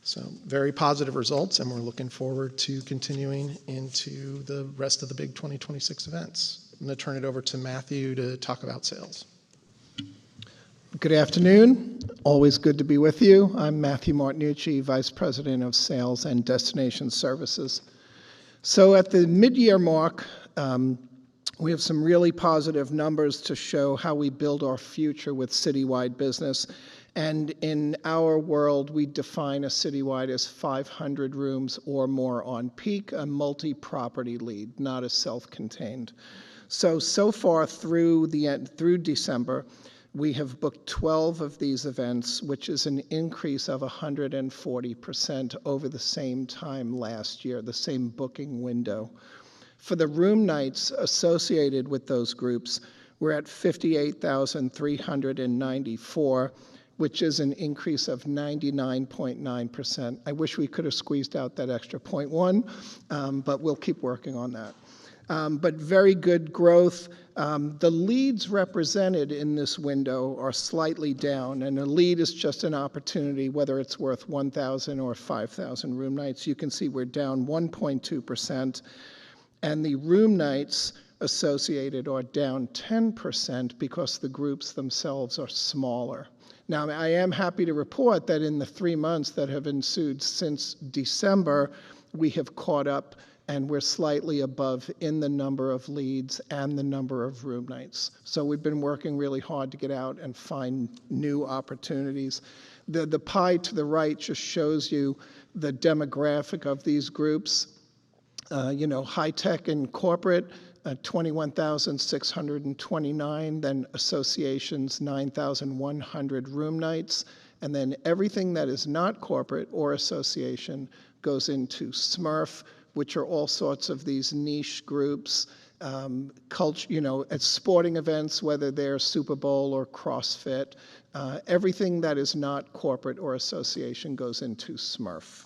So very positive results, and we're looking forward to continuing into the rest of the big 2026 events. I'm going to turn it over to Matthew to talk about sales. Good afternoon. Always good to be with you. I'm Matthew Martinucci, Vice President of Sales and Destination Services. So at the mid-year mark, we have some really positive numbers to show how we build our future with citywide business. And in our world, we define a citywide as 500 rooms or more on peak, a multi-property lead, not a self-contained. So far through December, we have booked 12 of these events, which is an increase of 140% over the same time last year, the same booking window. For the room nights associated with those groups, we're at 58,394, which is an increase of 99.9%. I wish we could have squeezed out that extra 0.1, but we'll keep working on that. But very good growth. The leads represented in this window are slightly down, and a lead is just an opportunity, whether it's worth 1,000 or 5,000 room nights. You can see we're down 1.2%, and the room nights associated are down 10% because the groups themselves are smaller. Now, I am happy to report that in the 3 months that have ensued since December, we have caught up and we're slightly above in the number of leads and the number of room nights. So we've been working really hard to get out and find new opportunities. The pie to the right just shows you the demographic of these groups. High tech and corporate, 21,629, then associations, 9,100 room nights, and then everything that is not corporate or association goes into SMERF, which are all sorts of these niche groups, culture, at sporting events, whether they're Super Bowl or CrossFit, everything that is not corporate or association goes into SMERF.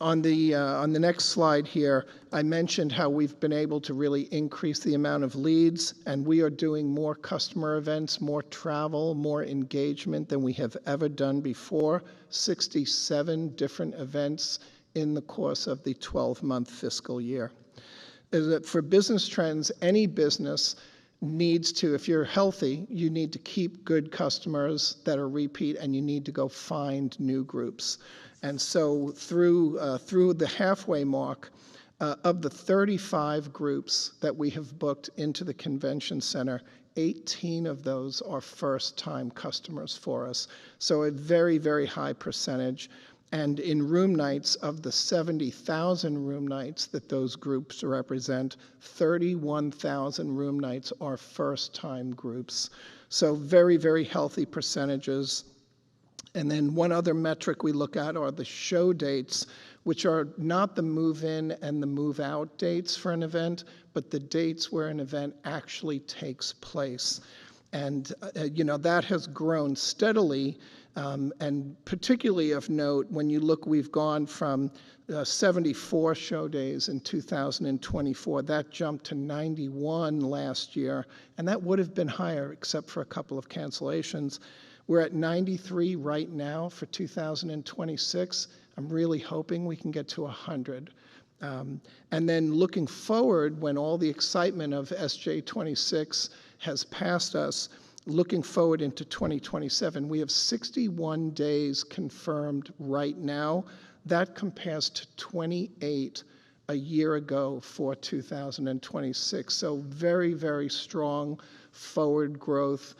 On the next slide here, I mentioned how we've been able to really increase the amount of leads, and we are doing more customer events, more travel, more engagement than we have ever done before, 67 different events in the course of the 12-month fiscal year. For business trends, any business needs to, if you're healthy, you need to keep good customers that are repeat, and you need to go find new groups. And so through the halfway mark, of the 35 groups that we have booked into the convention center, 18 of those are first-time customers for us. So a very, very high percentage. And in room nights, of the 70,000 room nights that those groups represent, 31,000 room nights are first-time groups. So very, very healthy percentages. And then one other metric we look at are the show dates, which are not the move-in and the move-out dates for an event, but the dates where an event actually takes place. And that has grown steadily, and particularly of note, when you look, we've gone from 74 show days in 2024. That jumped to 91 last year, and that would have been higher except for a couple of cancellations. We're at 93 right now for 2026. I'm really hoping we can get to 100. And then looking forward, when all the excitement of SJ26 has passed us, looking forward into 2027, we have 61 days confirmed right now. That compares to 28 a year ago for 2026. So very, very strong forward growth.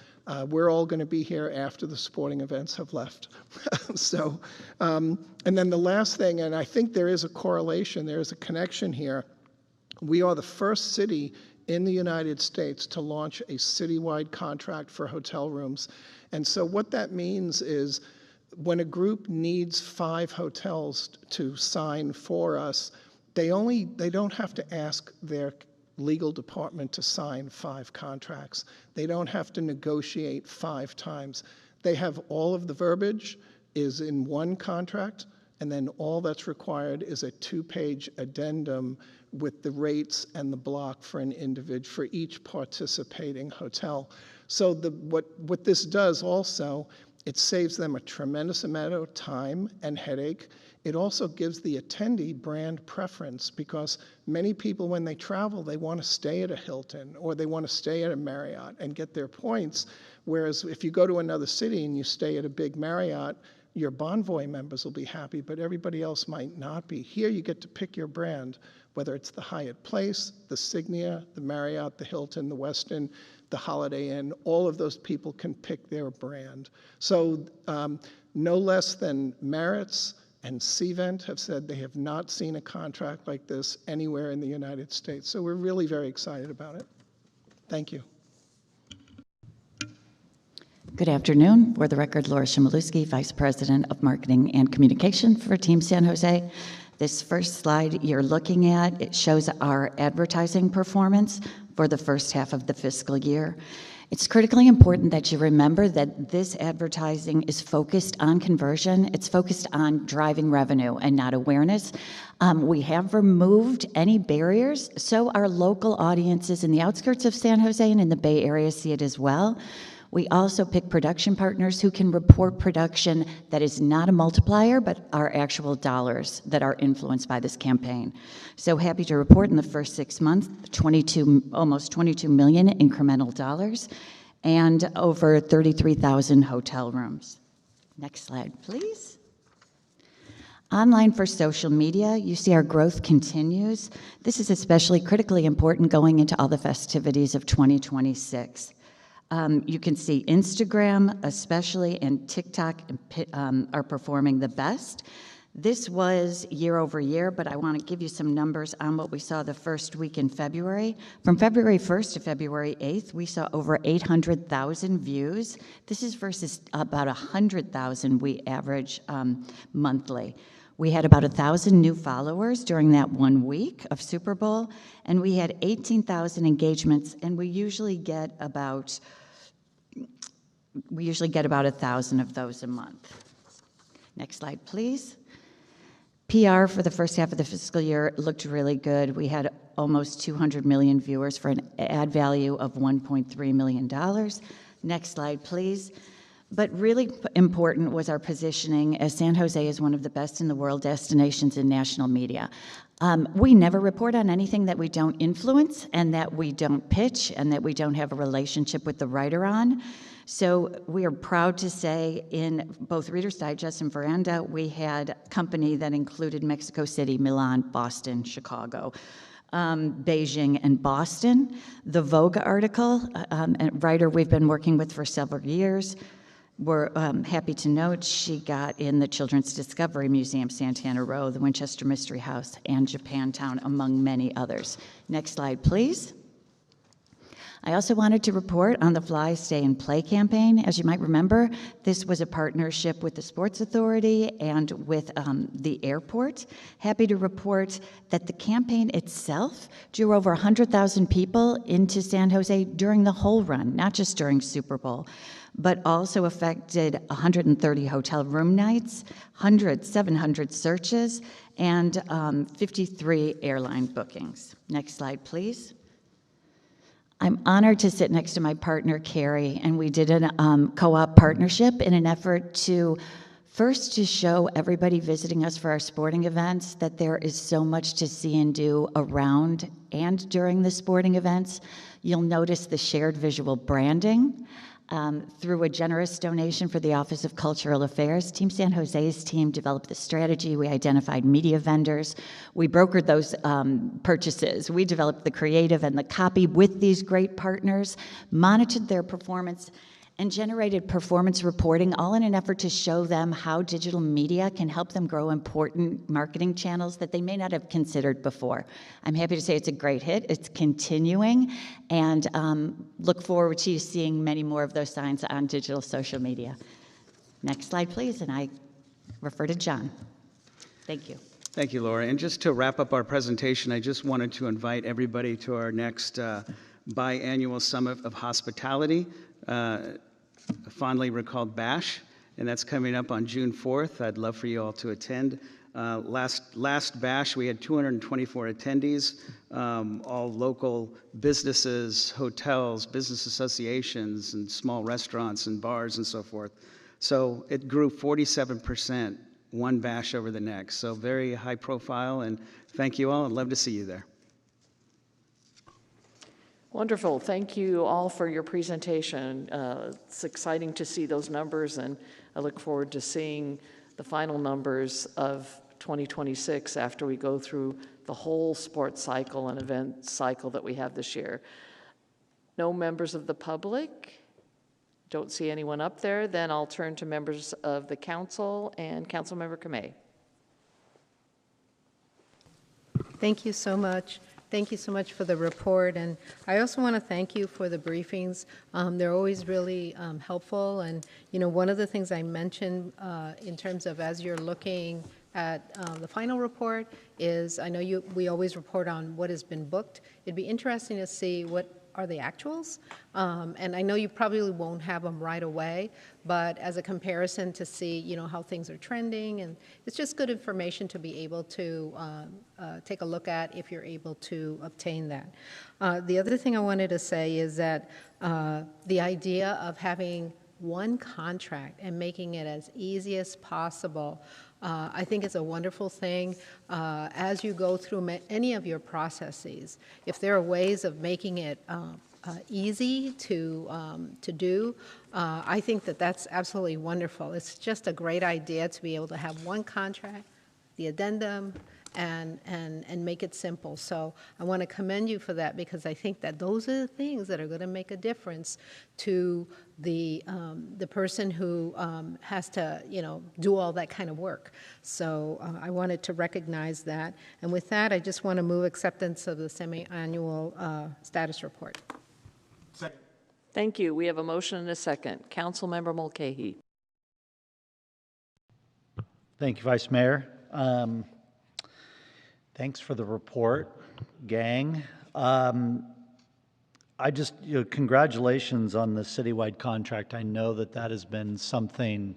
We're all going to be here after the sporting events have left. And then the last thing, and I think there is a correlation, there is a connection here. We are the first city in the United States to launch a citywide contract for hotel rooms. And so what that means is when a group needs 5 hotels to sign for us, they don't have to ask their legal department to sign 5 contracts. They don't have to negotiate 5 times. They have all of the verbiage is in one contract, and then all that's required is a 2-page addendum with the rates and the block for an individual for each participating hotel. So what this does also, it saves them a tremendous amount of time and headache. It also gives the attendee brand preference, because many people, when they travel, they want to stay at a Hilton or they want to stay at a Marriott and get their points. Whereas if you go to another city and you stay at a big Marriott, your Bonvoy members will be happy, but everybody else might not be. Here you get to pick your brand, whether it's the Hyatt Place, the Signia, the Marriott, the Hilton, the Westin, the Holiday Inn. All of those people can pick their brand. So no less than Marriott's and CVent have said they have not seen a contract like this anywhere in the United States. So we're really very excited about it. Thank you. Good afternoon. For the record, Laura Shimolewski, Vice President of Marketing and Communication for Team San Jose. This first slide you're looking at, it shows our advertising performance for the first half of the fiscal year. It's critically important that you remember that this advertising is focused on conversion. It's focused on driving revenue and not awareness. We have removed any barriers, so our local audiences in the outskirts of San Jose and in the Bay Area see it as well. We also pick production partners who can report production that is not a multiplier, but are actual dollars that are influenced by this campaign. So happy to report in the first 6 months, almost 22 million incremental dollars and over 33,000 hotel rooms. Next slide, please. Online for social media, you see our growth continues. This is especially critically important going into all the festivities of 2026. You can see Instagram especially and TikTok are performing the best. This was year over year, but I want to give you some numbers on what we saw the first week in February. From February 1st to February 8th, we saw over 800,000 views. This is versus about 100,000 we average monthly. We had about 1,000 new followers during that 1 week of Super Bowl, and we had 18,000 engagements, and we usually get about 1,000 of those a month. Next slide, please. PR for the first half of the fiscal year looked really good. We had almost 200 million viewers for an ad value of $1.3 million. Next slide, please. But really important was our positioning, as San Jose is one of the best in the world destinations in national media. We never report on anything that we don't influence and that we don't pitch and that we don't have a relationship with the writer on. So we are proud to say in both Reader's Digest and Veranda, we had a company that included Mexico City, Milan, Boston, Chicago, Beijing, and Boston. The Vogue article, a writer we've been working with for several years, we're happy to note she got in the Children's Discovery Museum, Santana Row, the Winchester Mystery House, and Japantown, among many others. Next slide, please. I also wanted to report on the Fly, Stay, and Play campaign. As you might remember, this was a partnership with the Sports Authority and with the airport. Happy to report that the campaign itself drew over 100,000 people into San Jose during the whole run, not just during Super Bowl, but also affected 130 hotel room nights, 700 searches, and 53 airline bookings. Next slide, please. I'm honored to sit next to my partner, Carrie, and we did a co-op partnership in an effort to first to show everybody visiting us for our sporting events that there is so much to see and do around and during the sporting events. You'll notice the shared visual branding. Through a generous donation for the Office of Cultural Affairs, Team San Jose's team developed the strategy. We identified media vendors. We brokered those purchases. We developed the creative and the copy with these great partners, monitored their performance, and generated performance reporting, all in an effort to show them how digital media can help them grow important marketing channels that they may not have considered before. I'm happy to say it's a great hit. It's continuing, and look forward to you seeing many more of those signs on digital social media. Next slide, please, and I refer to John. Thank you. Thank you, Laura. And just to wrap up our presentation, I just wanted to invite everybody to our next biannual Summit of Hospitality, fondly recalled BASH, and that's coming up on June 4th. I'd love for you all to attend. Last BASH, we had 224 attendees, all local businesses, hotels, business associations, and small restaurants and bars and so forth. So it grew 47%, one BASH over the next. So very high profile, and thank you all. I'd love to see you there. Wonderful. Thank you all for your presentation. It's exciting to see those numbers, and I look forward to seeing the final numbers of 2026 after we go through the whole sports cycle and event cycle that we have this year. No members of the public? Don't see anyone up there. Then I'll turn to members of the council and Councilmember Kamei. Thank you so much. Thank you so much for the report, and I also want to thank you for the briefings. They're always really helpful, and one of the things I mentioned in terms of as you're looking at the final report is I know we always report on what has been booked. It'd be interesting to see what are the actuals, and I know you probably won't have them right away, but as a comparison to see how things are trending, and it's just good information to be able to take a look at if you're able to obtain that. The other thing I wanted to say is that the idea of having one contract and making it as easy as possible, I think it's a wonderful thing. As you go through any of your processes, if there are ways of making it easy to do, I think that that's absolutely wonderful. It's just a great idea to be able to have one contract, the addendum, and make it simple. So I want to commend you for that, because I think that those are the things that are going to make a difference to the person who has to do all that kind of work. So I wanted to recognize that. And with that, I just want to move acceptance of the semi-annual status report. Second. Thank you. We have a motion and a second. Councilmember Mulcahy. Thank you, Vice Mayor. Thanks for the report, gang. I just, congratulations on the citywide contract. I know that that has been something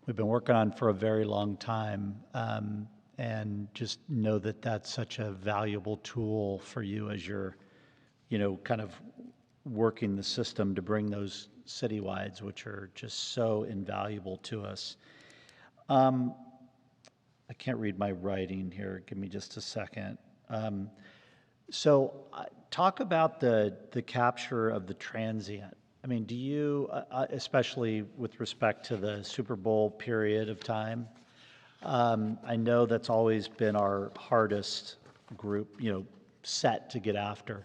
we've been working on for a very long time, and just know that that's such a valuable tool for you as you're, kind of working the system to bring those citywides, which are just so invaluable to us. I can't read my writing here. Give me just a second. Talk about the capture of the transient. I mean, do you, especially with respect to the Super Bowl period of time, I know that's always been our hardest group, set to get after.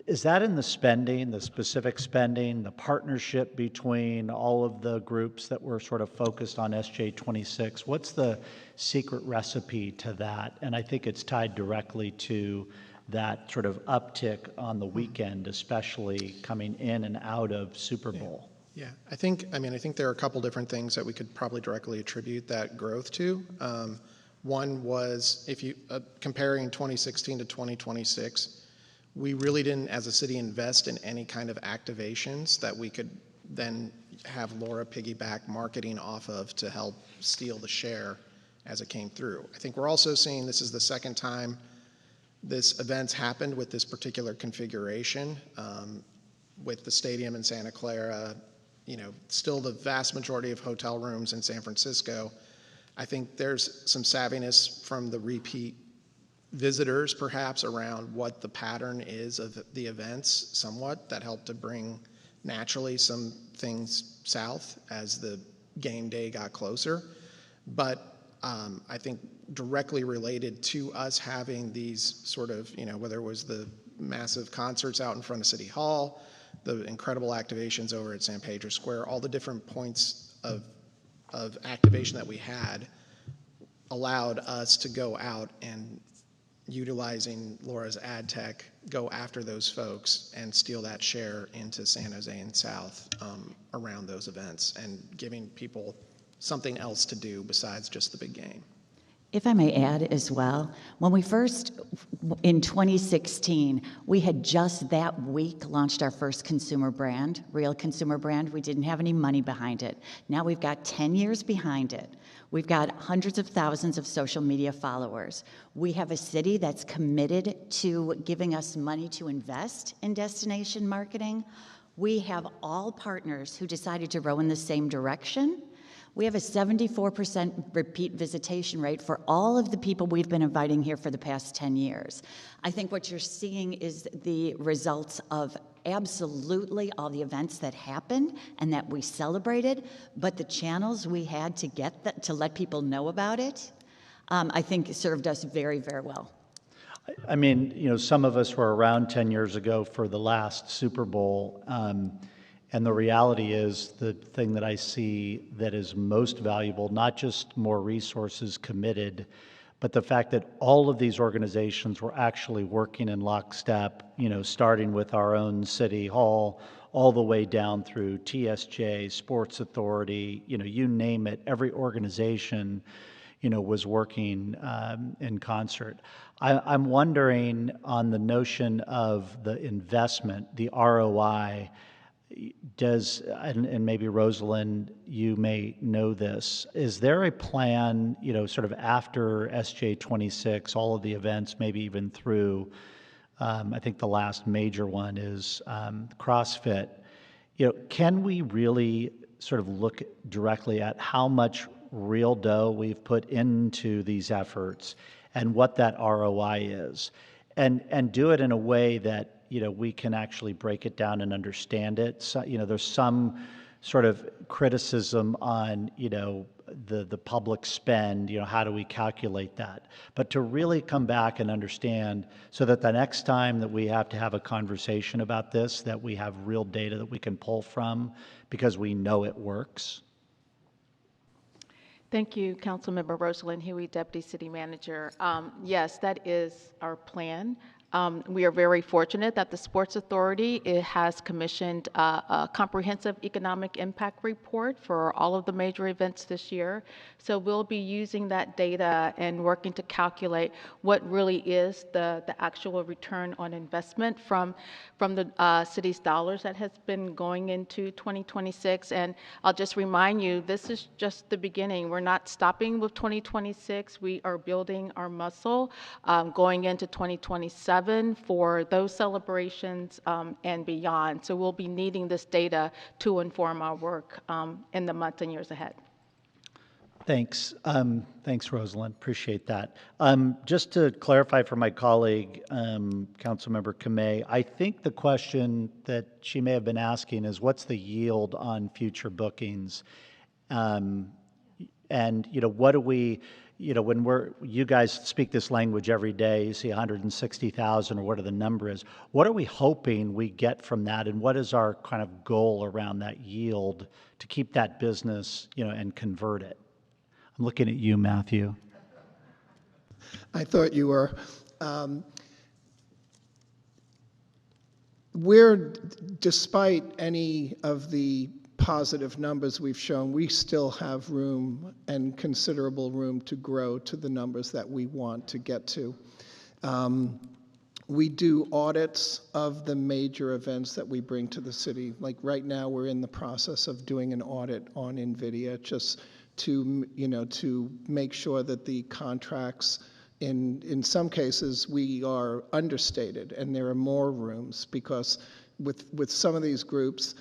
Is that in the spending, the specific spending, the partnership between all of the groups that were sort of focused on SJ26? What's the secret recipe to that? And I think it's tied directly to that sort of uptick on the weekend, especially coming in and out of Super Bowl. Yeah, I think there are a couple different things that we could probably directly attribute that growth to. One was, if you comparing 2016 to 2026, we really didn't, as a city, invest in any kind of activations that we could then have Laura piggyback marketing off of to help steal the share as it came through. I think we're also seeing this is the second time this event's happened with this particular configuration, with the stadium in Santa Clara, still the vast majority of hotel rooms in San Francisco. I think there's some savviness from the repeat visitors perhaps around what the pattern is of the events somewhat that helped to bring naturally some things south as the game day got closer. But I think directly related to us having these sort of, whether it was the massive concerts out in front of City Hall, the incredible activations over at San Pedro Square, all the different points of activation that we had allowed us to go out and, utilizing Laura's ad tech, go after those folks and steal that share into San Jose and South around those events, and giving people something else to do besides just the big game. If I may add as well, when we first, in 2016, we had just that week launched our first consumer brand, real consumer brand. We didn't have any money behind it. Now we've got 10 years behind it. We've got hundreds of thousands of social media followers. We have a city that's committed to giving us money to invest in destination marketing. We have all partners who decided to row in the same direction. We have a 74% repeat visitation rate for all of the people we've been inviting here for the past 10 years. I think what you're seeing is the results of absolutely all the events that happened and that we celebrated, but the channels we had to get that, to let people know about it, I think served us very, very well. I mean, some of us were around 10 years ago for the last Super Bowl. And the reality is, the thing that I see that is most valuable, not just more resources committed, but the fact that all of these organizations were actually working in lockstep, starting with our own city hall, all the way down through TSJ, Sports Authority, you name it, every organization, was working in concert. I'm wondering on the notion of the investment, the ROI, and maybe Rosalind, you may know this, is there a plan, sort of after SJ 26, all of the events, maybe even through, I think the last major one is CrossFit, can we really sort of look directly at how much real dough we've put into these efforts and what that ROI is, and do it in a way that we can actually break it down and understand it. So, there's some sort of criticism on the public spend. How do we calculate that? But to really come back and understand, so that the next time that we have to have a conversation about this, that we have real data that we can pull from, because we know it works. Thank you, Councilmember Rosalind Huey, Deputy City Manager. Yes, that is our plan. We are very fortunate that the Sports Authority has commissioned a comprehensive economic impact report for all of the major events this year. So we'll be using that data and working to calculate what really is the actual return on investment from the city's dollars that has been going into 2026. And I'll just remind you, this is just the beginning. We're not stopping with 2026. We are building our muscle going into 2027 for those celebrations and beyond. So we'll be needing this data to inform our work in the months and years ahead. Thanks. Thanks, Rosalind. Appreciate that. Just to clarify for my colleague, Councilmember Kamei, I think the question that she may have been asking is, what's the yield on future bookings? And, what do we, when you guys speak this language every day, you see 160,000 or whatever the number is, what are we hoping we get from that, and what is our kind of goal around that yield to keep that business, and convert it? I'm looking at you, Matthew. I thought you were. Despite any of the positive numbers we've shown, we still have room and considerable room to grow to the numbers that we want to get to. We do audits of the major events that we bring to the city. Like right now, we're in the process of doing an audit on NVIDIA, just to make sure that the contracts, in some cases, we are understated, and there are more rooms, because with some of these groups,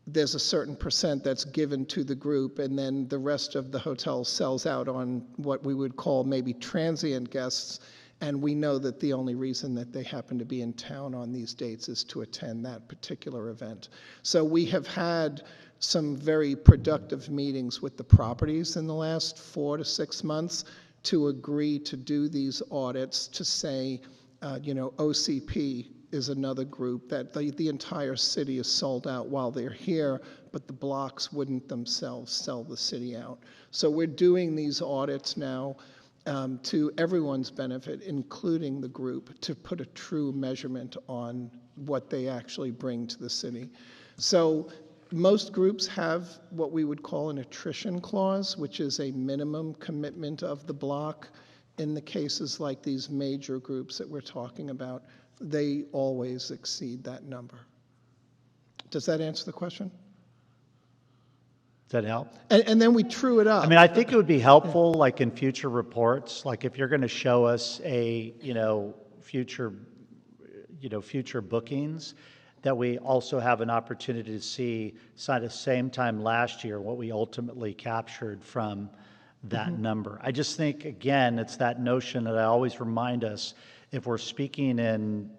there's a certain percent that's given to the group, and then the rest of the hotel sells out on what we would call maybe transient guests, and we know that the only reason that they happen to be in town on these dates is to attend that particular event. So we have had some very productive meetings with the properties in the last 4 to 6 months to agree to do these audits, to say, OCP is another group that the entire city is sold out while they're here, but the blocks wouldn't themselves sell the city out. So we're doing these audits now to everyone's benefit, including the group, to put a true measurement on what they actually bring to the city. So most groups have what we would call an attrition clause, which is a minimum commitment of the block. In the cases like these major groups that we're talking about, they always exceed that number. Does that answer the question? Does that help? And then we true it up. I mean, I think it would be helpful, like in future reports, like if you're going to show us a, future bookings, that we also have an opportunity to see, at the same time last year, what we ultimately captured from that number. I just think, again, it's that notion that I always remind us, if we're speaking in,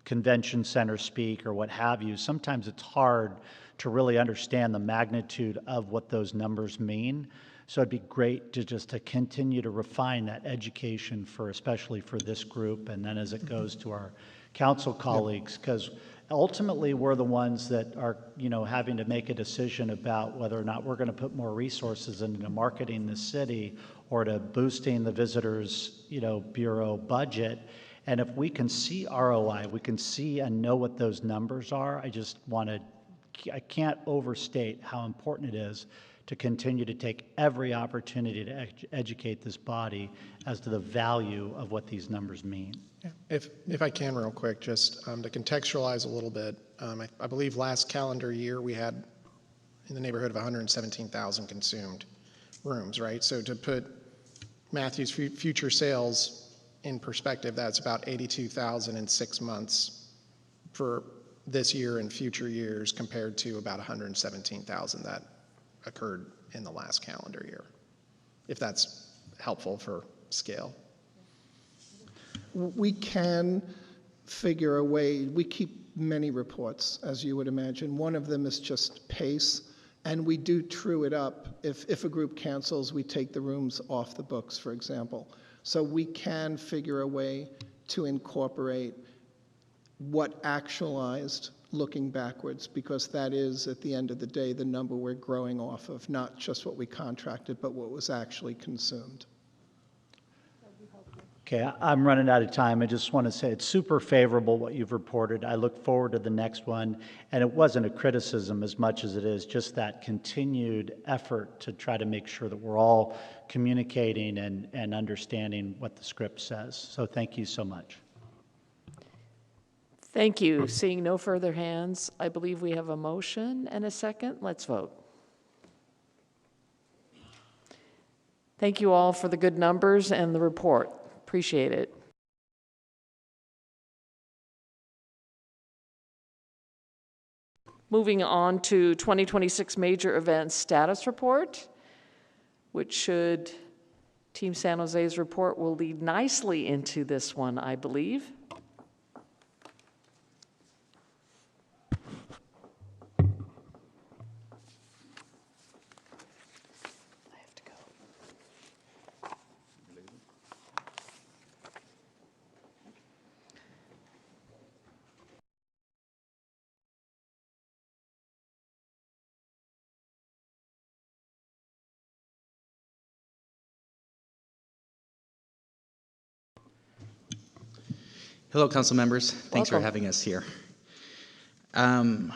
convention center speak or what have you, sometimes it's hard to really understand the magnitude of what those numbers mean. So it'd be great to continue to refine that education especially for this group, and then as it goes to our council colleagues, because ultimately we're the ones that are, having to make a decision about whether or not we're going to put more resources into marketing the city or to boosting the visitors, bureau budget. And if we can see ROI, we can see and know what those numbers are. I can't overstate how important it is to continue to take every opportunity to educate this body as to the value of what these numbers mean. Yeah. If I can real quick, just to contextualize a little bit, I believe last calendar year we had in the neighborhood of 117,000 consumed rooms, right? So to put Matthew's future sales in perspective, that's about 82,000 in 6 months for this year and future years compared to about 117,000 that occurred in the last calendar year, if that's helpful for scale. We can figure a way. We keep many reports, as you would imagine. One of them is just pace, and we do true it up. If a group cancels, we take the rooms off the books, for example. So we can figure a way to incorporate what actualized looking backwards, because that is, at the end of the day, the number we're growing off of, not just what we contracted, but what was actually consumed. Okay, I'm running out of time. I just want to say it's super favorable what you've reported. I look forward to the next one. And it wasn't a criticism as much as it is just that continued effort to try to make sure that we're all communicating and understanding what the script says. So thank you so much. Thank you. Seeing no further hands, I believe we have a motion and a second. Let's vote. Thank you all for the good numbers and the report. Appreciate it. Moving on to 2026 Major Events Status Report, which should, Team San Jose's report will lead nicely into this one, I believe. Hello, council members. Thanks Welcome. for having us here. I think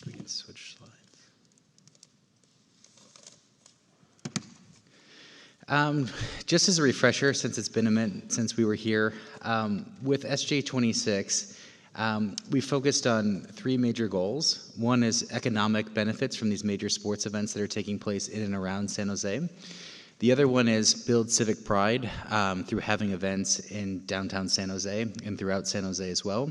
we can switch slides. Just as a refresher, since it's been a minute since we were here, with SJ26, we focused on 3 major goals. One is economic benefits from these major sports events that are taking place in and around San Jose. The other one is build civic pride through having events in downtown San Jose and throughout San Jose as well,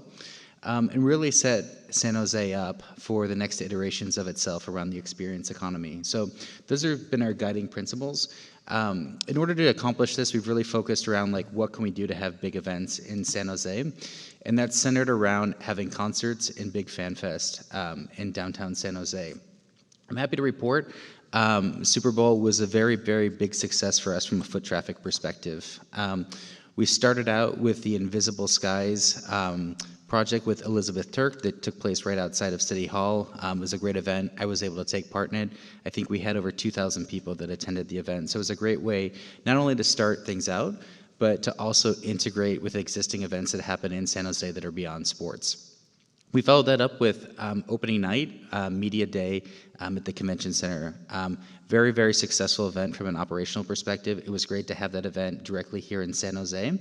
and really set San Jose up for the next iterations of itself around the experience economy. So those have been our guiding principles. In order to accomplish this, we've really focused around what can we do to have big events in San Jose, and that's centered around having concerts and Big Fan Fest in downtown San Jose. I'm happy to report Super Bowl was a very, very big success for us from a foot traffic perspective. We started out with the Invisible Skies project with Elizabeth Turk that took place right outside of City Hall. It was a great event. I was able to take part in it. I think we had over 2,000 people that attended the event. So it was a great way not only to start things out, but to also integrate with existing events that happen in San Jose that are beyond sports. We followed that up with opening night, media day at the convention center. Very, very successful event from an operational perspective. It was great to have that event directly here in San Jose.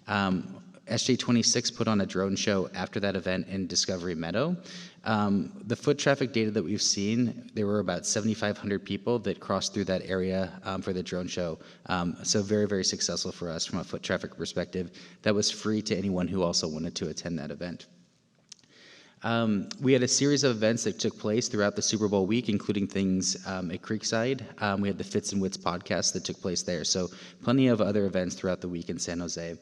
SJ26 put on a drone show after that event in Discovery Meadow. The foot traffic data that we've seen, there were about 7,500 people that crossed through that area for the drone show. So very, very successful for us from a foot traffic perspective. That was free to anyone who also wanted to attend that event. We had a series of events that took place throughout the Super Bowl week, including things at Creekside. We had the Fits and Wits podcast that took place there. So plenty of other events throughout the week in San Jose.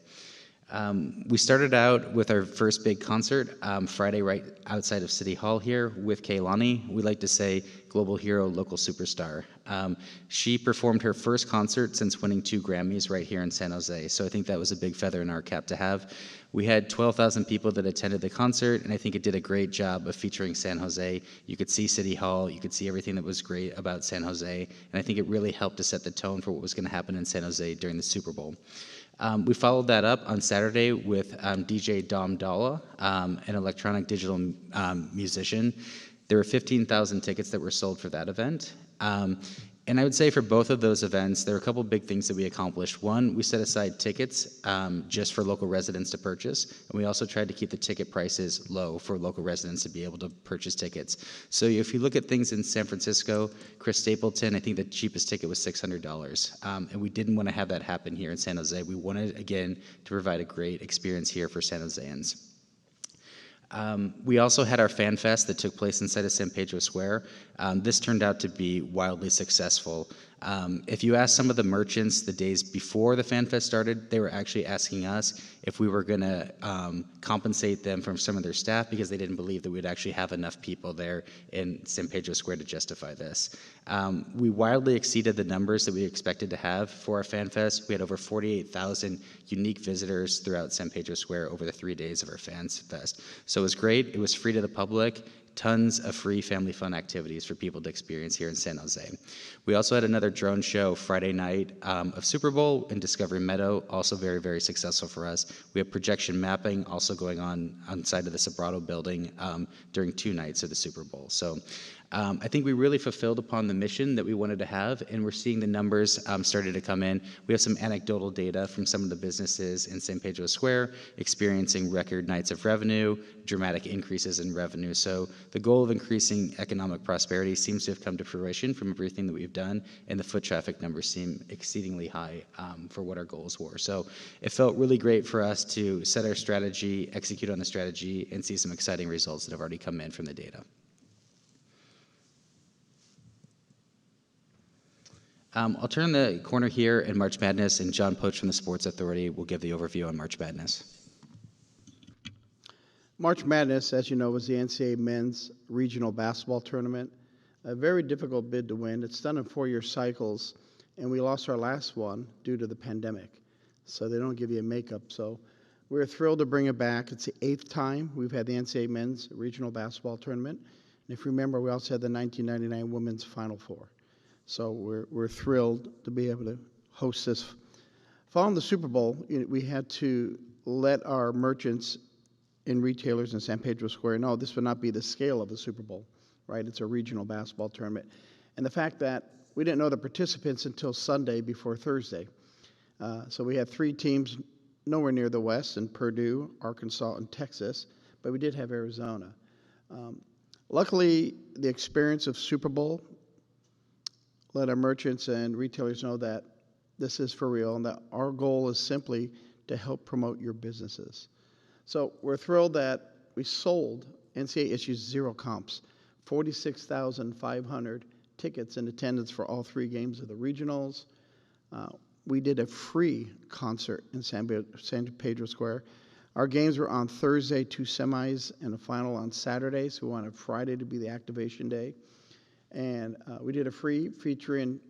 We started out with our first big concert Friday right outside of City Hall here with Kaylani. We like to say global hero, local superstar. She performed her first concert since winning 2 Grammys right here in San Jose, so I think that was a big feather in our cap to have. We had 12,000 people that attended the concert, and I think it did a great job of featuring San Jose. You could see City Hall, you could see everything that was great about San Jose, and I think it really helped to set the tone for what was going to happen in San Jose during the Super Bowl. We followed that up on Saturday with DJ Dom Dalla, an electronic digital musician. There were 15,000 tickets that were sold for that event. And I would say for both of those events, there are a couple big things that we accomplished. One, we set aside tickets just for local residents to purchase, and we also tried to keep the ticket prices low for local residents to be able to purchase tickets. So if you look at things in San Francisco, Chris Stapleton, I think the cheapest ticket was $600. And we didn't want to have that happen here in San Jose. We wanted, again, to provide a great experience here for San Joseans. We also had our Fan Fest that took place inside of San Pedro Square. This turned out to be wildly successful. If you ask some of the merchants the days before the Fan Fest started, they were actually asking us if we were going to compensate them from some of their staff because they didn't believe that we'd actually have enough people there in San Pedro Square to justify this. We wildly exceeded the numbers that we expected to have for our Fan Fest. We had over 48,000 unique visitors throughout San Pedro Square over the 3 days of our Fan Fest. So it was great. It was free to the public. Tons of free family fun activities for people to experience here in San Jose. We also had another drone show Friday night of Super Bowl in Discovery Meadow, also very, very successful for us. We have projection mapping also going on inside of the Sobrato building during 2 nights of the Super Bowl. So I think we really fulfilled upon the mission that we wanted to have, and we're seeing the numbers started to come in. We have some anecdotal data from some of the businesses in San Pedro Square experiencing record nights of revenue, dramatic increases in revenue. So the goal of increasing economic prosperity seems to have come to fruition from everything that we've done, and the foot traffic numbers seem exceedingly high for what our goals were. So it felt really great for us to set our strategy, execute on the strategy, and see some exciting results that have already come in from the data. I'll turn the corner here in March Madness, and John Poach from the Sports Authority will give the overview on March Madness. March Madness, as you know, was the NCAA men's regional basketball tournament. A very difficult bid to win. It's done in 4-year cycles, and we lost our last one due to the pandemic. So they don't give you a makeup. So we're thrilled to bring it back. It's the 8th time we've had the NCAA men's regional basketball tournament. And if you remember, we also had the 1999 women's Final Four. So we're thrilled to be able to host this. Following the Super Bowl, we had to let our merchants and retailers in San Pedro Square know this would not be the scale of the Super Bowl, right? It's a regional basketball tournament. And the fact that we didn't know the participants until Sunday before Thursday. So we had 3 teams nowhere near the West, in Purdue, Arkansas, and Texas, but we did have Arizona. Luckily, the experience of Super Bowl let our merchants and retailers know that this is for real and that our goal is simply to help promote your businesses. So we're thrilled that we sold, NCAA issues 0 comps, 46,500 tickets in attendance for all 3 games of the regionals. We did a free concert in San Pedro Square. Our games were on Thursday, 2 semis, and a final on Saturday, so we wanted Friday to be the activation day. And we did a free featuring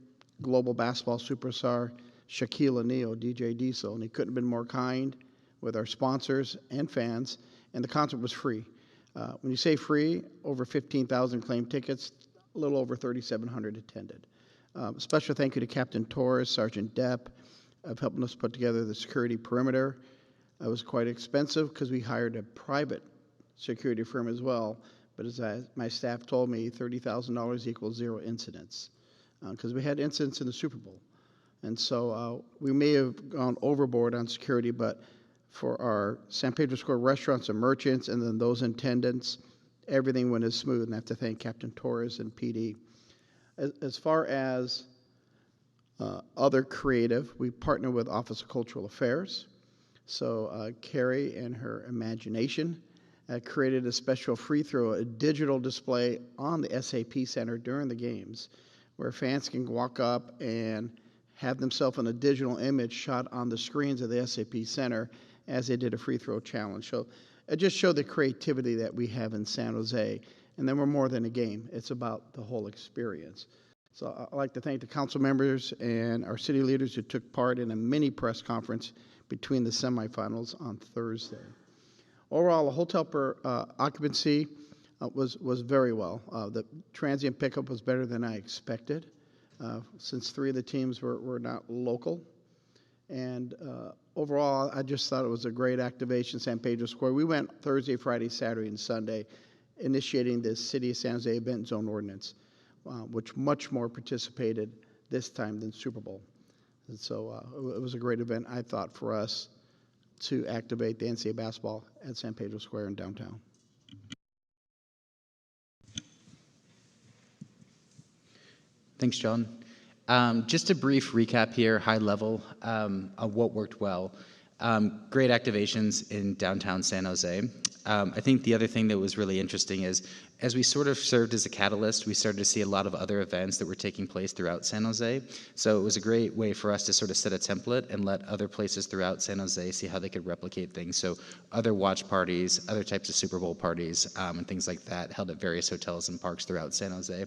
global basketball superstar Shaquille O'Neal, DJ Diesel, and he couldn't have been more kind with our sponsors and fans, and the concert was free. When you say free, over 15,000 claimed tickets, a little over 3,700 attended. Special thank you to Captain Torres, Sergeant Depp, of helping us put together the security perimeter. It was quite expensive because we hired a private security firm as well. But as my staff told me, $30,000 equals 0 incidents because we had incidents in the Super Bowl. And so we may have gone overboard on security, but for our San Pedro Square restaurants and merchants and then those in attendance, everything went as smooth. And I have to thank Captain Torres and PD. As far as other creative, we partner with Office of Cultural Affairs. So Carrie and her imagination created a special free throw, a digital display on the SAP Center during the games where fans can walk up and have themselves in a digital image shot on the screens of the SAP Center as they did a free throw challenge. So it just showed the creativity that we have in San Jose. And then we're more than a game. It's about the whole experience. So I'd like to thank the council members and our city leaders who took part in a mini press conference between the semifinals on Thursday. Overall, the hotel occupancy was very well. The transient pickup was better than I expected, since 3 of the teams were not local. And overall, I just thought it was a great activation, San Pedro Square. We went Thursday, Friday, Saturday, and Sunday, initiating the City of San Jose Event Zone Ordinance, which much more participated this time than Super Bowl. And so it was a great event, I thought, for us to activate the NCAA basketball at San Pedro Square in downtown. Thanks, John. Just a brief recap here, high level, of what worked well. Great activations in downtown San Jose. I think the other thing that was really interesting is, as we sort of served as a catalyst, we started to see a lot of other events that were taking place throughout San Jose. So it was a great way for us to sort of set a template and let other places throughout San Jose see how they could replicate things. So other watch parties, other types of Super Bowl parties, and things like that held at various hotels and parks throughout San Jose.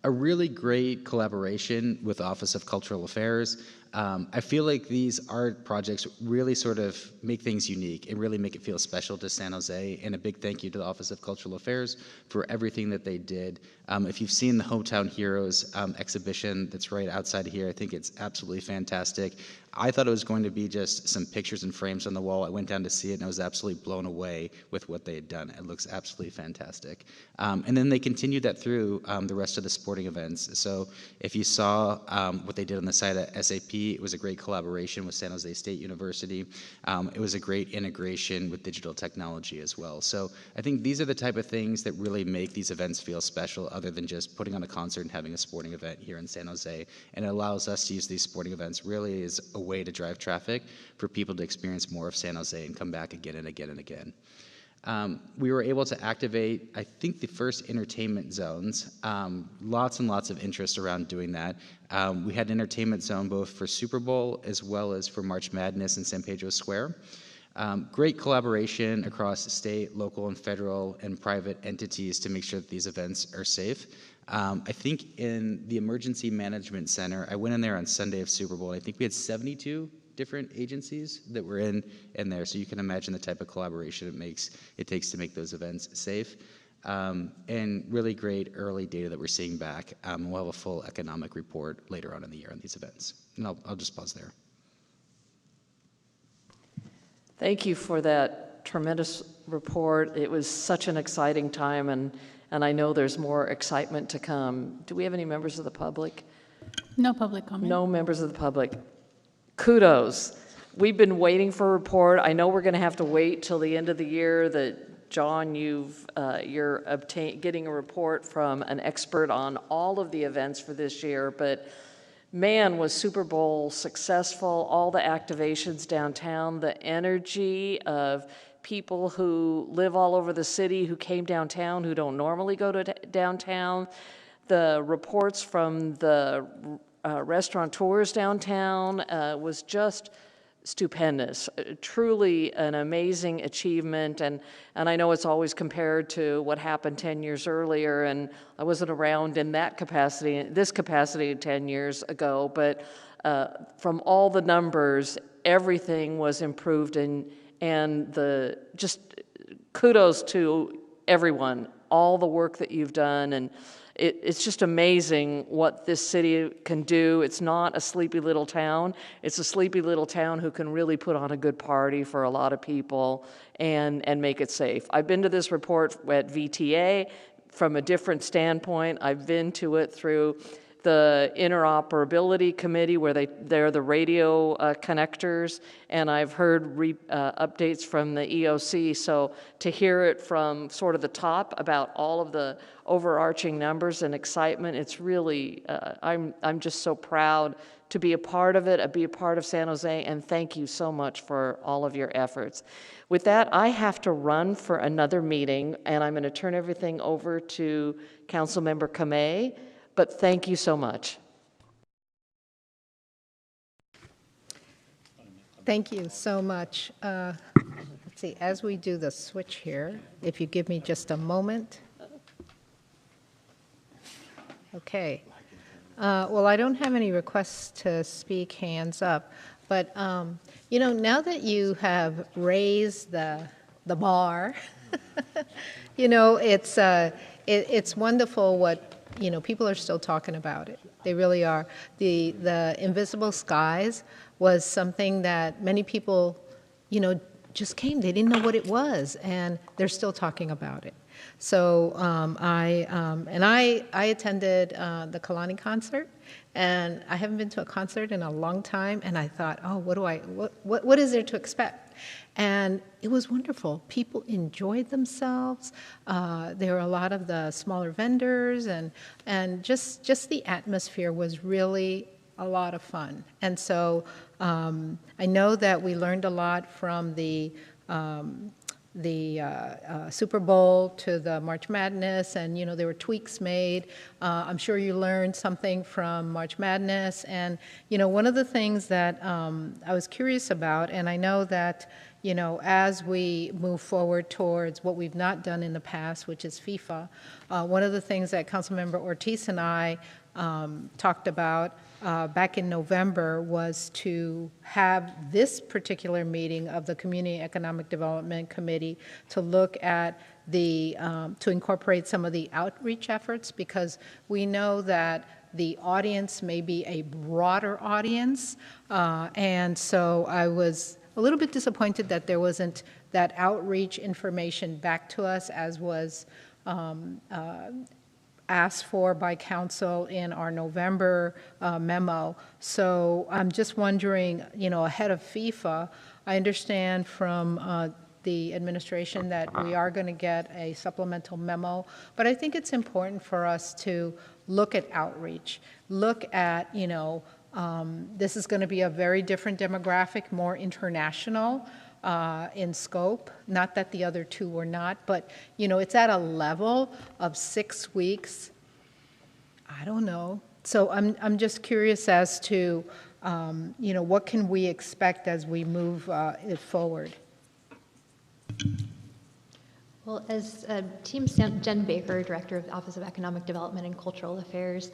A really great collaboration with the Office of Cultural Affairs. I feel like these art projects really sort of make things unique and really make it feel special to San Jose, and a big thank you to the Office of Cultural Affairs for everything that they did. If you've seen the Hometown Heroes exhibition that's right outside here, I think it's absolutely fantastic. I thought it was going to be just some pictures and frames on the wall. I went down to see it and I was absolutely blown away with what they had done. It looks absolutely fantastic. And then they continued that through the rest of the sporting events. So if you saw what they did on the side of SAP, it was a great collaboration with San Jose State University. It was a great integration with digital technology as well. So I think these are the type of things that really make these events feel special, other than just putting on a concert and having a sporting event here in San Jose. And it allows us to use these sporting events really as a way to drive traffic for people to experience more of San Jose and come back again and again and again. We were able to activate, I think, the first entertainment zones. Lots and lots of interest around doing that. We had an entertainment zone both for Super Bowl as well as for March Madness in San Pedro Square. Great collaboration across state, local, and federal and private entities to make sure that these events are safe. I think in the Emergency Management Center, I went in there on Sunday of Super Bowl, and I think we had 72 different agencies that were in there. So you can imagine the type of collaboration it takes to make those events safe. And really great early data that we're seeing back. We'll have a full economic report later on in the year on these events. And I'll just pause there. Thank you for that tremendous report. It was such an exciting time, and I know there's more excitement to come. Do we have any members of the public? No public comment. No members of the public. Kudos. We've been waiting for a report. I know we're going to have to wait till the end of the year that, John, you're getting a report from an expert on all of the events for this year, but man, was Super Bowl successful, all the activations downtown, the energy of people who live all over the city who came downtown who don't normally go to downtown, the reports from the restaurateurs downtown was just stupendous, truly an amazing achievement. And I know it's always compared to what happened 10 years earlier, and I wasn't around in this capacity 10 years ago, but from all the numbers, everything was improved, and just kudos to everyone, all the work that you've done, and it's just amazing what this city can do. It's not a sleepy little town. It's a sleepy little town who can really put on a good party for a lot of people and make it safe. I've been to this report at VTA from a different standpoint. I've been to it through the interoperability committee where they're the radio connectors, and I've heard updates from the EOC. So to hear it from sort of the top about all of the overarching numbers and excitement, it's really, I'm just so proud to be a part of it, be a part of San Jose, and thank you so much for all of your efforts. With that, I have to run for another meeting, and I'm going to turn everything over to Councilmember Kamei. But thank you so much. Thank you so much. Let's see, as we do the switch here, if you give me just a moment. Okay. Well, I don't have any requests to speak hands up, but now that you have raised the bar, it's wonderful what people are still talking about it. They really are. The invisible skies was something that many people, just came. They didn't know what it was, and they're still talking about it. So I attended the Kalani concert, and I haven't been to a concert in a long time. And I thought, oh, what is there to expect? And it was wonderful. People enjoyed themselves. There were a lot of the smaller vendors, and just the atmosphere was really a lot of fun. And so I know that we learned a lot from the Super Bowl to the March Madness, and there were tweaks made. I'm sure you learned something from March Madness, and one of the things that I was curious about, and I know that as we move forward towards what we've not done in the past, which is FIFA, one of the things that Councilmember Ortiz and I talked about back in November was to have this particular meeting of the Community Economic Development Committee to look at to incorporate some of the outreach efforts, because we know that the audience may be a broader audience, and so I was a little bit disappointed that there wasn't that outreach information back to us as was asked for by council in our November memo. So I'm just wondering, ahead of FIFA, I understand from the administration that we are going to get a supplemental memo, but I think it's important for us to look at outreach, look at, this is going to be a very different demographic, more international in scope. Not that the other two were not, but it's at a level of 6 weeks. I don't know. So I'm just curious as to what can we expect as we move it forward. Well, as Team Jen Baker, Director of the Office of Economic Development and Cultural Affairs,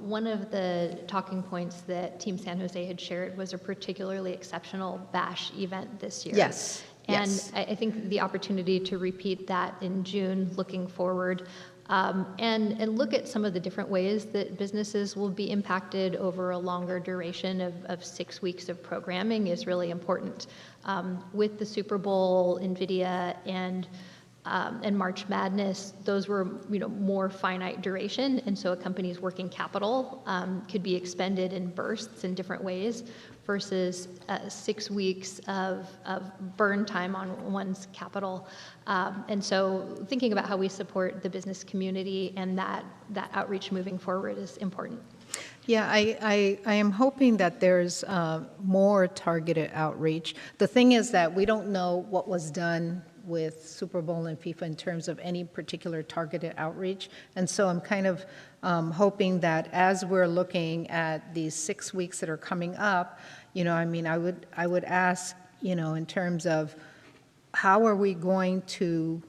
one of the talking points that Team San Jose had shared was a particularly exceptional BASH event this year. Yes. And yes. I think the opportunity to repeat that in June, looking forward, and look at some of the different ways that businesses will be impacted over a longer duration of 6 weeks of programming is really important. With the Super Bowl, NVIDIA, and March Madness, those were more finite duration, and so a company's working capital could be expended in bursts in different ways versus 6 weeks of burn time on one's capital. And so thinking about how we support the business community and that outreach moving forward is important. Yeah, I am hoping that there's more targeted outreach. The thing is that we don't know what was done with Super Bowl and FIFA in terms of any particular targeted outreach. And so I'm kind of hoping that as we're looking at these 6 weeks that are coming up, I would ask, in terms of how are we going to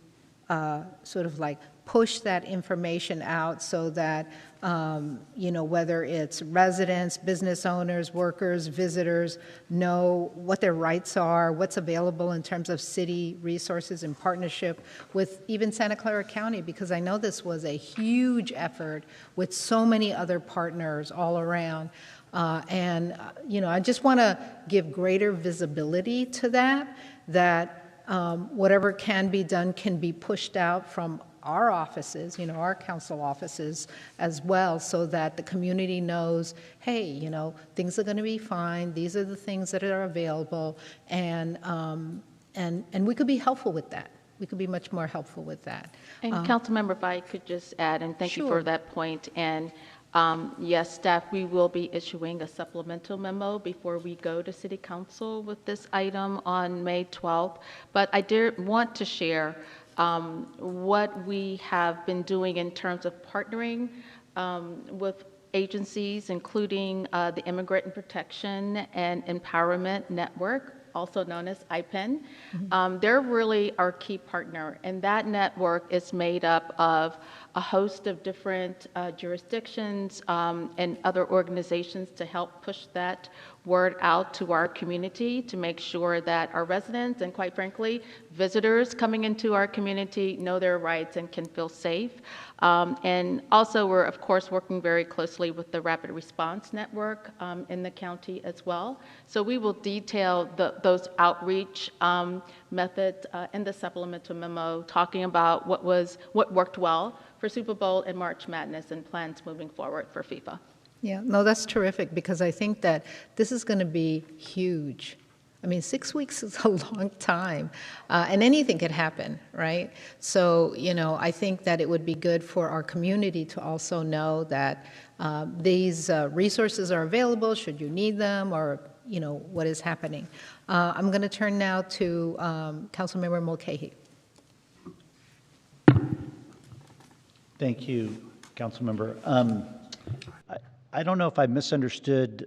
sort of like push that information out so that, whether it's residents, business owners, workers, visitors, know what their rights are, what's available in terms of city resources in partnership with even Santa Clara County, because I know this was a huge effort with so many other partners all around. I just want to give greater visibility to that whatever can be done can be pushed out from our offices, our council offices as well, so that the community knows, hey, things are going to be fine. These are the things that are available, and we could be helpful with that. We could be much more helpful with that. And Councilmember, if I could just add, and thank you for that point. And yes, staff, we will be issuing a supplemental memo before we go to City Council with this item on May 12th. But I did want to share what we have been doing in terms of partnering with agencies, including the Immigrant and Protection and Empowerment Network, also known as IPEN. They're really our key partner, and that network is made up of a host of different jurisdictions and other organizations to help push that word out to our community to make sure that our residents and, quite frankly, visitors coming into our community know their rights and can feel safe. And also, we're, of course, working very closely with the Rapid Response Network in the county as well. So we will detail those outreach methods in the supplemental memo, talking about what worked well for Super Bowl and March Madness and plans moving forward for FIFA. Yeah, no, that's terrific, because I think that this is going to be huge. I mean, 6 weeks is a long time, and anything could happen, right? So, you know, I think that it would be good for our community to also know that these resources are available should you need them, or, you know, what is happening. I'm going to turn now to Councilmember Mulcahy. Thank you, Councilmember. I don't know if I misunderstood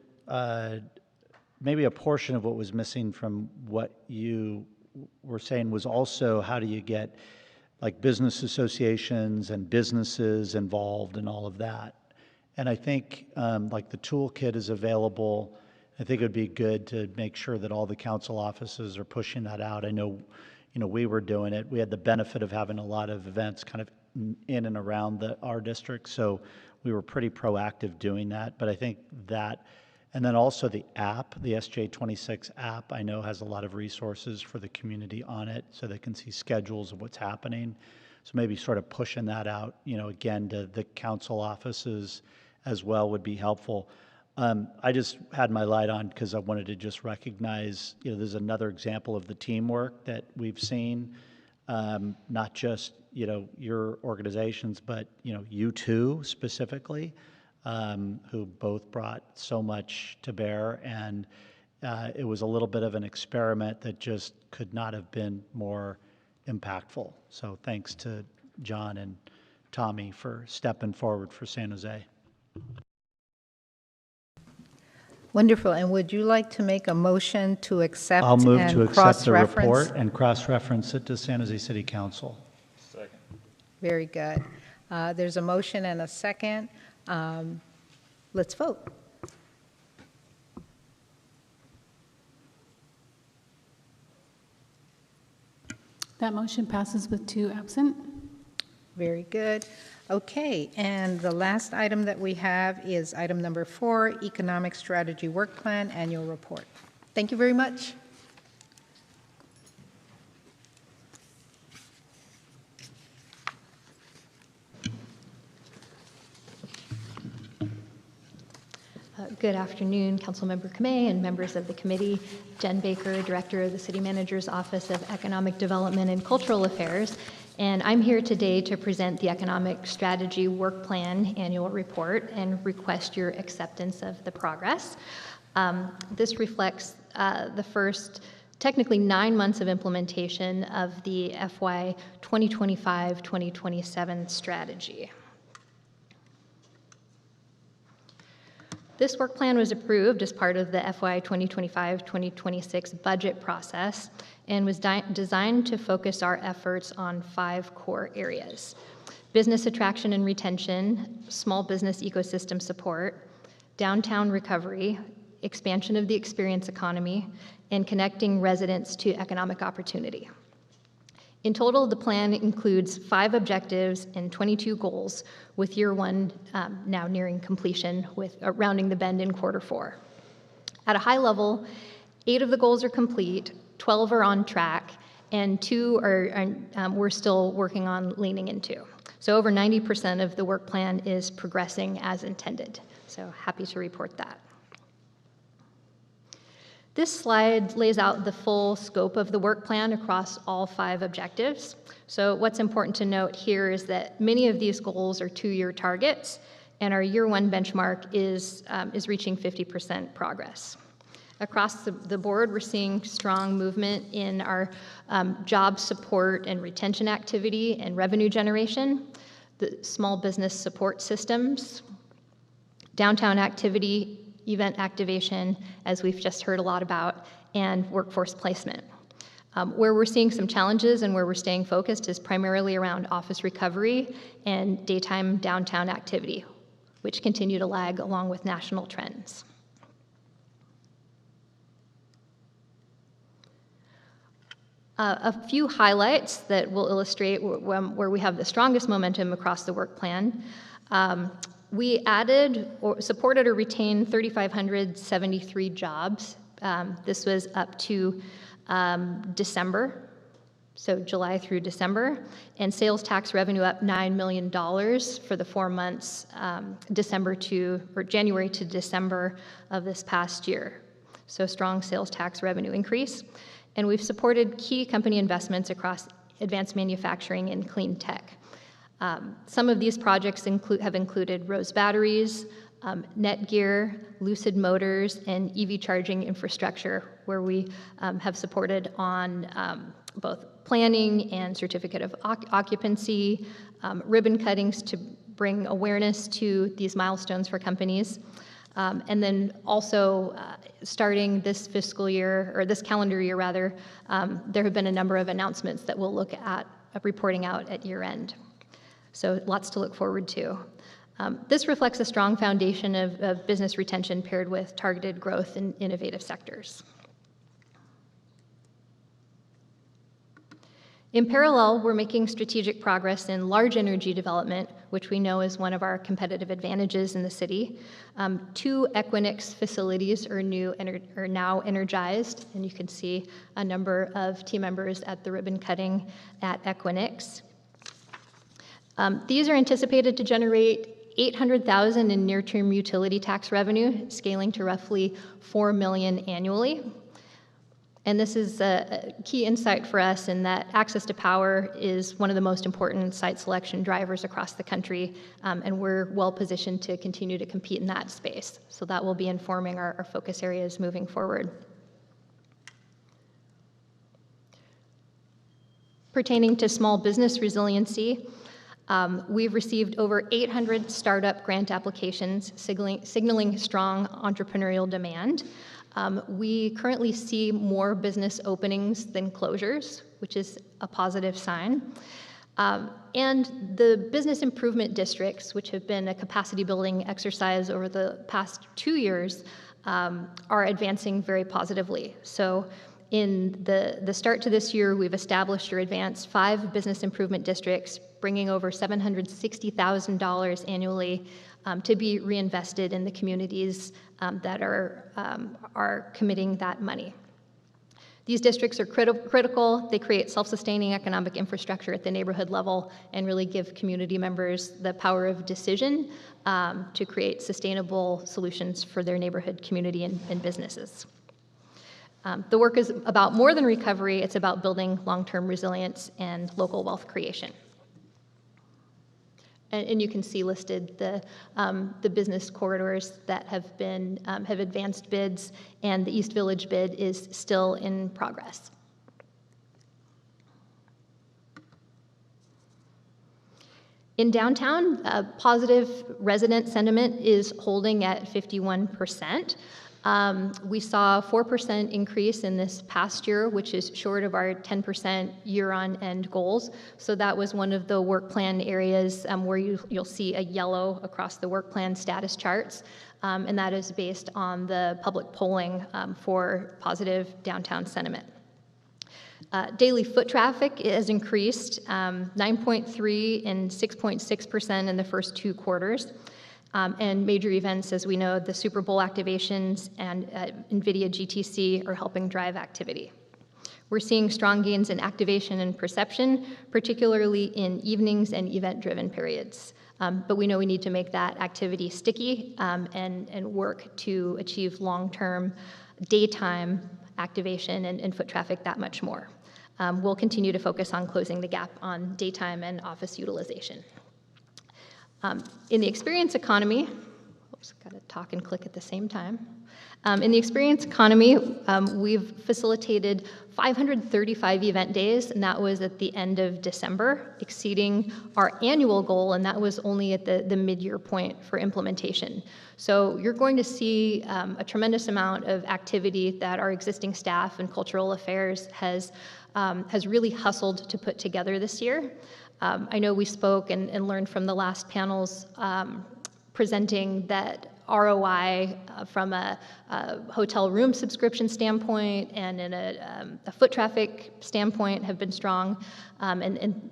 maybe a portion of what was missing from what you were saying was also how do you get like business associations and businesses involved and all of that. And I think like the toolkit is available. I think it would be good to make sure that all the council offices are pushing that out. I know, you know, we were doing it. We had the benefit of having a lot of events kind of in and around our district, so we were pretty proactive doing that. But I think that, and then also the app, the SJ26 app, I know has a lot of resources for the community on it, so they can see schedules of what's happening. So maybe sort of pushing that out, you know, again, to the council offices as well would be helpful. I just had my light on because I wanted to just recognize, you know, there's another example of the teamwork that we've seen, not just, you know, your organizations, but, you know, you two specifically, who both brought so much to bear. And it was a little bit of an experiment that just could not have been more impactful. So thanks to John and Tommy for stepping forward for San Jose. Wonderful. And would you like to make a motion to accept I'll move and to accept the cross-reference? report and cross-reference it to San Jose City Council. Second. Very good. There's a motion and a second. Let's vote. That motion passes with 2 absent. Very good. Okay, and the last item that we have is item number 4, Economic Strategy Work Plan Annual Report. Thank you very much. Good afternoon, Councilmember Kamei and members of the committee. Jen Baker, Director of the City Manager's Office of Economic Development and Cultural Affairs, and I'm here today to present the Economic Strategy Work Plan Annual Report and request your acceptance of the progress. This reflects the first technically 9 months of implementation of the FY 2025-2027 strategy. This work plan was approved as part of the FY 2025-2026 budget process and was designed to focus our efforts on 5 core areas: business attraction and retention, small business ecosystem support, downtown recovery, expansion of the experience economy, and connecting residents to economic opportunity. In total, the plan includes 5 objectives and 22 goals, with year 1 now nearing completion, with rounding the bend in Q4. At a high level, 8 of the goals are complete, 12 are on track, and 2 we're still working on leaning into. So over 90% of the work plan is progressing as intended. So happy to report that. This slide lays out the full scope of the work plan across all 5 objectives. So what's important to note here is that many of these goals are 2-year targets, and our year 1 benchmark is reaching 50% progress. Across the board, we're seeing strong movement in our job support and retention activity and revenue generation, the small business support systems, downtown activity, event activation, as we've just heard a lot about, and workforce placement. Where we're seeing some challenges and where we're staying focused is primarily around office recovery and daytime downtown activity, which continue to lag along with national trends. A few highlights that will illustrate where we have the strongest momentum across the work plan. We added or supported or retained 3,573 jobs. This was up to December, so July through December, and sales tax revenue up $9 million for the 4 months, January to December of this past year. So strong sales tax revenue increase. And we've supported key company investments across advanced manufacturing and clean tech. Some of these projects have included Rose Batteries, Netgear, Lucid Motors, and EV charging infrastructure, where we have supported on both planning and certificate of occupancy, ribbon cuttings to bring awareness to these milestones for companies. And then also starting this fiscal year, or this calendar year rather, there have been a number of announcements that we'll look at reporting out at year end. So lots to look forward to. This reflects a strong foundation of business retention paired with targeted growth in innovative sectors. In parallel, we're making strategic progress in large energy development, which we know is one of our competitive advantages in the city. 2 Equinix facilities are now energized, and you can see a number of team members at the ribbon cutting at Equinix. These are anticipated to generate $800,000 in near-term utility tax revenue, scaling to roughly $4 million annually. And this is a key insight for us in that access to power is one of the most important site selection drivers across the country, and we're well positioned to continue to compete in that space. So that will be informing our focus areas moving forward. Pertaining to small business resiliency, we've received over 800 startup grant applications, signaling strong entrepreneurial demand. We currently see more business openings than closures, which is a positive sign. And the business improvement districts, which have been a capacity building exercise over the past 2 years, are advancing very positively. So in the start to this year, we've established or advanced 5 business improvement districts, bringing over $760,000 annually to be reinvested in the communities that are committing that money. These districts are critical. They create self-sustaining economic infrastructure at the neighborhood level and really give community members the power of decision to create sustainable solutions for their neighborhood community and businesses. The work is about more than recovery. It's about building long-term resilience and local wealth creation. And you can see listed the business corridors that have advanced bids, and the East Village bid is still in progress. In downtown, positive resident sentiment is holding at 51%. We saw a 4% increase in this past year, which is short of our 10% year-on-end goals. So that was one of the work plan areas where you'll see a yellow across the work plan status charts, and that is based on the public polling for positive downtown sentiment. Daily foot traffic has increased 9.3% and 6.6% in the first 2 quarters. And major events, as we know, the Super Bowl activations and NVIDIA GTC are helping drive activity. We're seeing strong gains in activation and perception, particularly in evenings and event-driven periods. But we know we need to make that activity sticky and work to achieve long-term daytime activation and foot traffic that much more. We'll continue to focus on closing the gap on daytime and office utilization. In the experience economy, Just got to talk and click at the same time. In the experience economy, we've facilitated 535 event days, and that was at the end of December, exceeding our annual goal, and that was only at the mid-year point for implementation. So you're going to see a tremendous amount of activity that our existing staff and cultural affairs has really hustled to put together this year. I know we spoke and learned from the last panels presenting that ROI from a hotel room subscription standpoint and in a foot traffic standpoint have been strong, and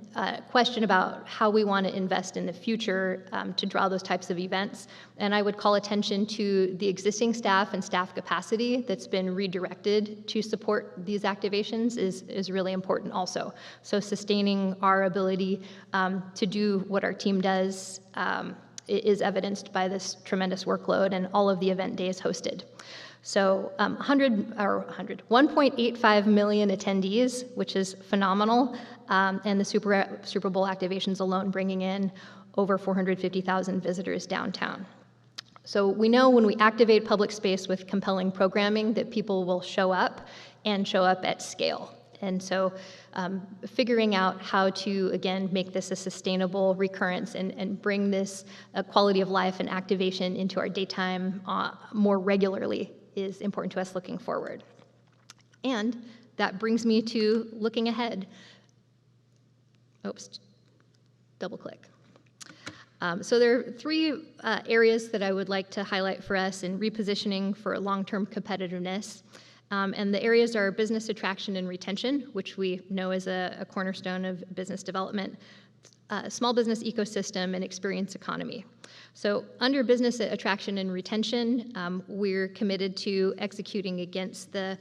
question about how we want to invest in the future to draw those types of events. And I would call attention to the existing staff and staff capacity that's been redirected to support these activations is really important also. So sustaining our ability to do what our team does is evidenced by this tremendous workload and all of the event days hosted. So 1.85 million attendees, which is phenomenal, and the Super Bowl activations alone bringing in over 450,000 visitors downtown. So we know when we activate public space with compelling programming that people will show up and show up at scale. And so figuring out how to, again, make this a sustainable recurrence and bring this quality of life and activation into our daytime more regularly is important to us looking forward. And that brings me to looking ahead. Oops, double click. So there are three areas that I would like to highlight for us in repositioning for long-term competitiveness. And the areas are business attraction and retention, which we know is a cornerstone of business development, small business ecosystem, and experience economy. So under business attraction and retention, we're committed to executing against the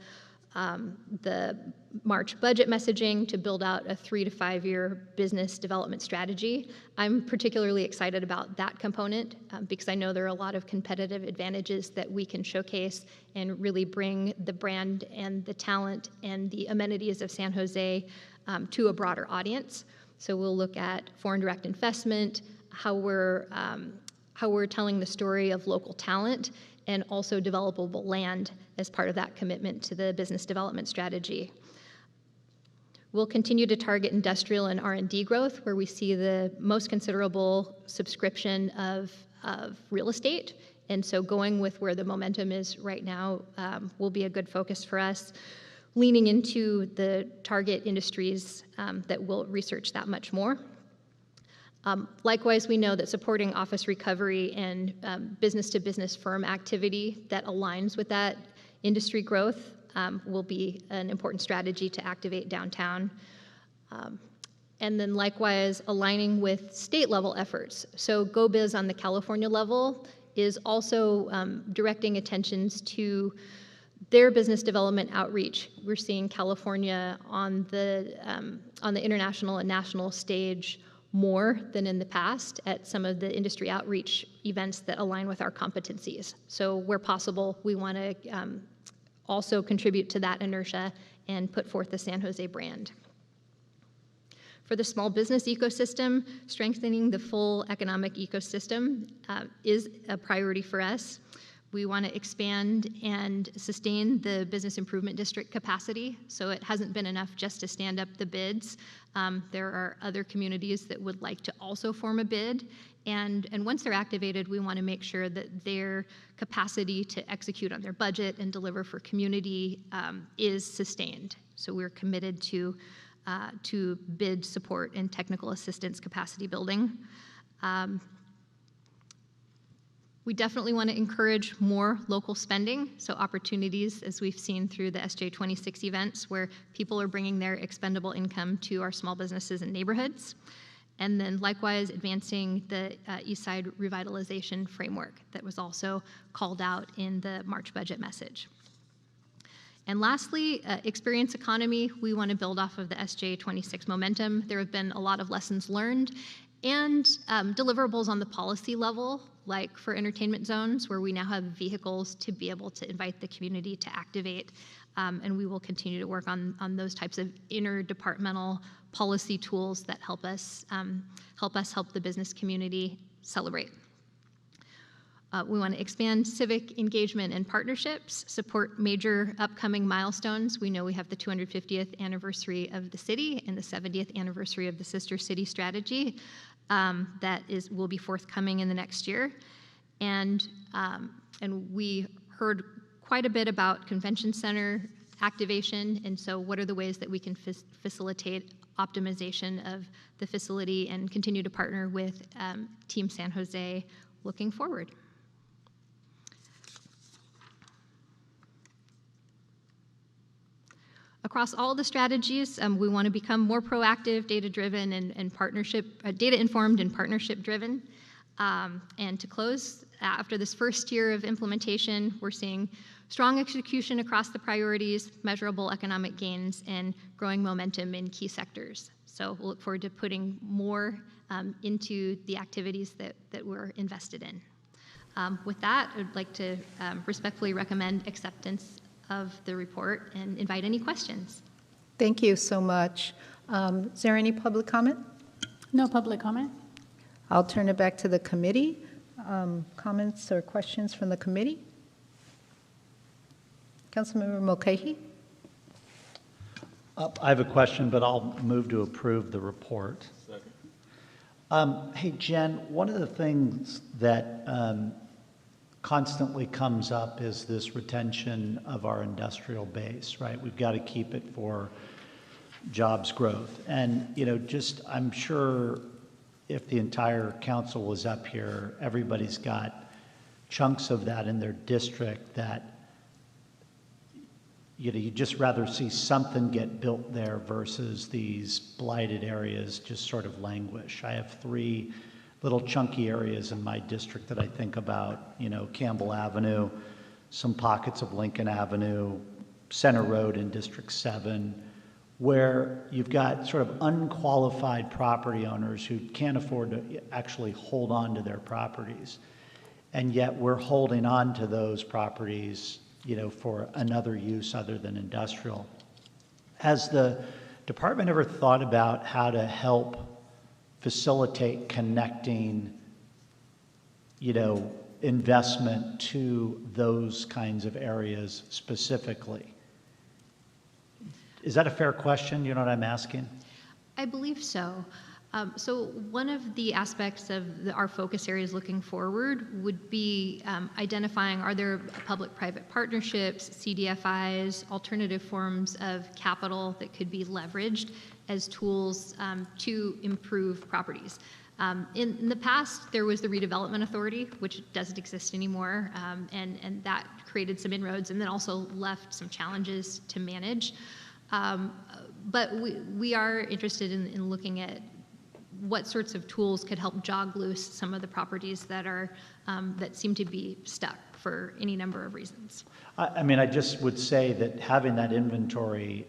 March budget messaging to build out a 3 to 5 year business development strategy. I'm particularly excited about that component because I know there are a lot of competitive advantages that we can showcase and really bring the brand and the talent and the amenities of San Jose to a broader audience. So we'll look at foreign direct investment, how we're telling the story of local talent, and also developable land as part of that commitment to the business development strategy. We'll continue to target industrial and R&D growth, where we see the most considerable subscription of real estate. And so going with where the momentum is right now will be a good focus for us, leaning into the target industries that will research that much more. Likewise, we know that supporting office recovery and business-to-business firm activity that aligns with that industry growth will be an important strategy to activate downtown. And then likewise, aligning with state-level efforts. So GoBiz on the California level is also directing attentions to their business development outreach. We're seeing California on the international and national stage more than in the past at some of the industry outreach events that align with our competencies. So where possible, we want to also contribute to that inertia and put forth the San Jose brand. For the small business ecosystem, strengthening the full economic ecosystem is a priority for us. We want to expand and sustain the business improvement district capacity, so it hasn't been enough just to stand up the bids. There are other communities that would like to also form a bid, and once they're activated, we want to make sure that their capacity to execute on their budget and deliver for community is sustained. So we're committed to bid support and technical assistance capacity building. We definitely want to encourage more local spending, so opportunities, as we've seen through the SJ26 events, where people are bringing their expendable income to our small businesses and neighborhoods. And then likewise, advancing the Eastside Revitalization Framework that was also called out in the March budget message. And lastly, experience economy. We want to build off of the SJ26 momentum. There have been a lot of lessons learned and deliverables on the policy level, like for entertainment zones, where we now have vehicles to be able to invite the community to activate. And we will continue to work on those types of interdepartmental policy tools that help us help the business community celebrate. We want to expand civic engagement and partnerships, support major upcoming milestones. We know we have the 250th anniversary of the city and the 70th anniversary of the Sister City Strategy will be forthcoming in the next year. And we heard quite a bit about convention center activation, and so what are the ways that we can facilitate optimization of the facility and continue to partner with Team San Jose looking forward. Across all the strategies, we want to become more proactive, data-driven, and data-informed and partnership-driven. And to close, after this first year of implementation, we're seeing strong execution across the priorities, measurable economic gains, and growing momentum in key sectors. So we'll look forward to putting more into the activities that we're invested in. With that, I'd like to respectfully recommend acceptance of the report and invite any questions. Thank you so much. Is there any public comment? No public comment. I'll turn it back to the committee. Comments or questions from the committee? Councilmember Mulcahy? I have a question, but I'll move to approve the report. Hey, Jen, one of the things that constantly comes up is this retention of our industrial base, right? We've got to keep it for jobs growth. And, I'm sure if the entire council was up here, everybody's got chunks of that in their district that, you'd just rather see something get built there versus these blighted areas just sort of languish. I have 3 little chunky areas in my district that I think about, Campbell Avenue, some pockets of Lincoln Avenue, Center Road in District 7, where you've got sort of unqualified property owners who can't afford to actually hold on to their properties. And yet we're holding on to those properties, for another use other than industrial. Has the department ever thought about how to help facilitate connecting, investment to those kinds of areas specifically? Is that a fair question? You know what I'm asking? I believe so. So one of the aspects of our focus areas looking forward would be identifying, are there public-private partnerships, CDFIs, alternative forms of capital that could be leveraged as tools to improve properties. In the past, there was the Redevelopment Authority, which doesn't exist anymore, and that created some inroads and then also left some challenges to manage. But we are interested in looking at what sorts of tools could help jog loose some of the properties that seem to be stuck for any number of reasons. I just would say that having that inventory,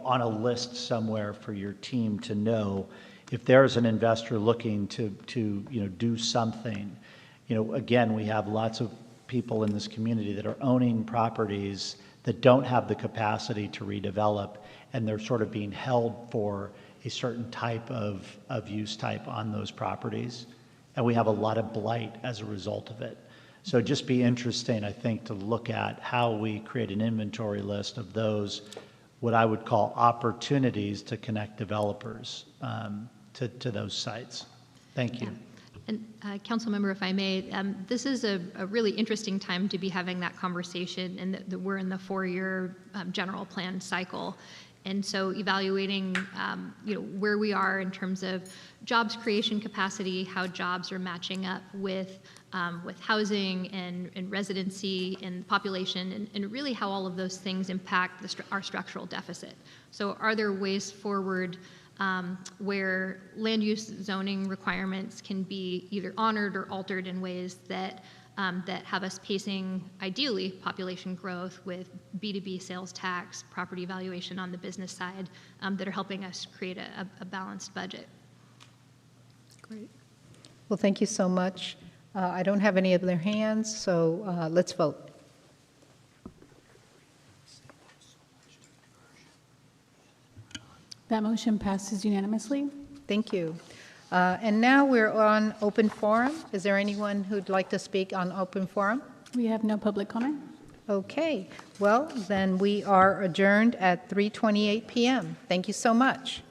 on a list somewhere for your team to know if there's an investor looking to do something. Again, we have lots of people in this community that are owning properties that don't have the capacity to redevelop, and they're sort of being held for a certain type of use type on those properties. And we have a lot of blight as a result of it. So it'd just be interesting, I think, to look at how we create an inventory list of those, what I would call opportunities to connect developers to those sites. Thank you. Yeah. And council member, if I may, this is a really interesting time to be having that conversation, and we're in the 4-year general plan cycle. And so evaluating where we are in terms of jobs creation capacity, how jobs are matching up with housing and residency and population, and really how all of those things impact our structural deficit. So are there ways forward where land use zoning requirements can be either honored or altered in ways that have us pacing, ideally, population growth with B2B sales tax, property valuation on the business side, that are helping us create a balanced budget. Great. Well, thank you so much. I don't have any other hands, so let's vote. That motion passes unanimously. Thank you. And now we're on open forum. Is there anyone who'd like to speak on open forum? We have no public comment. Okay, well, then we are adjourned at 3:28 p.m. Thank you so much.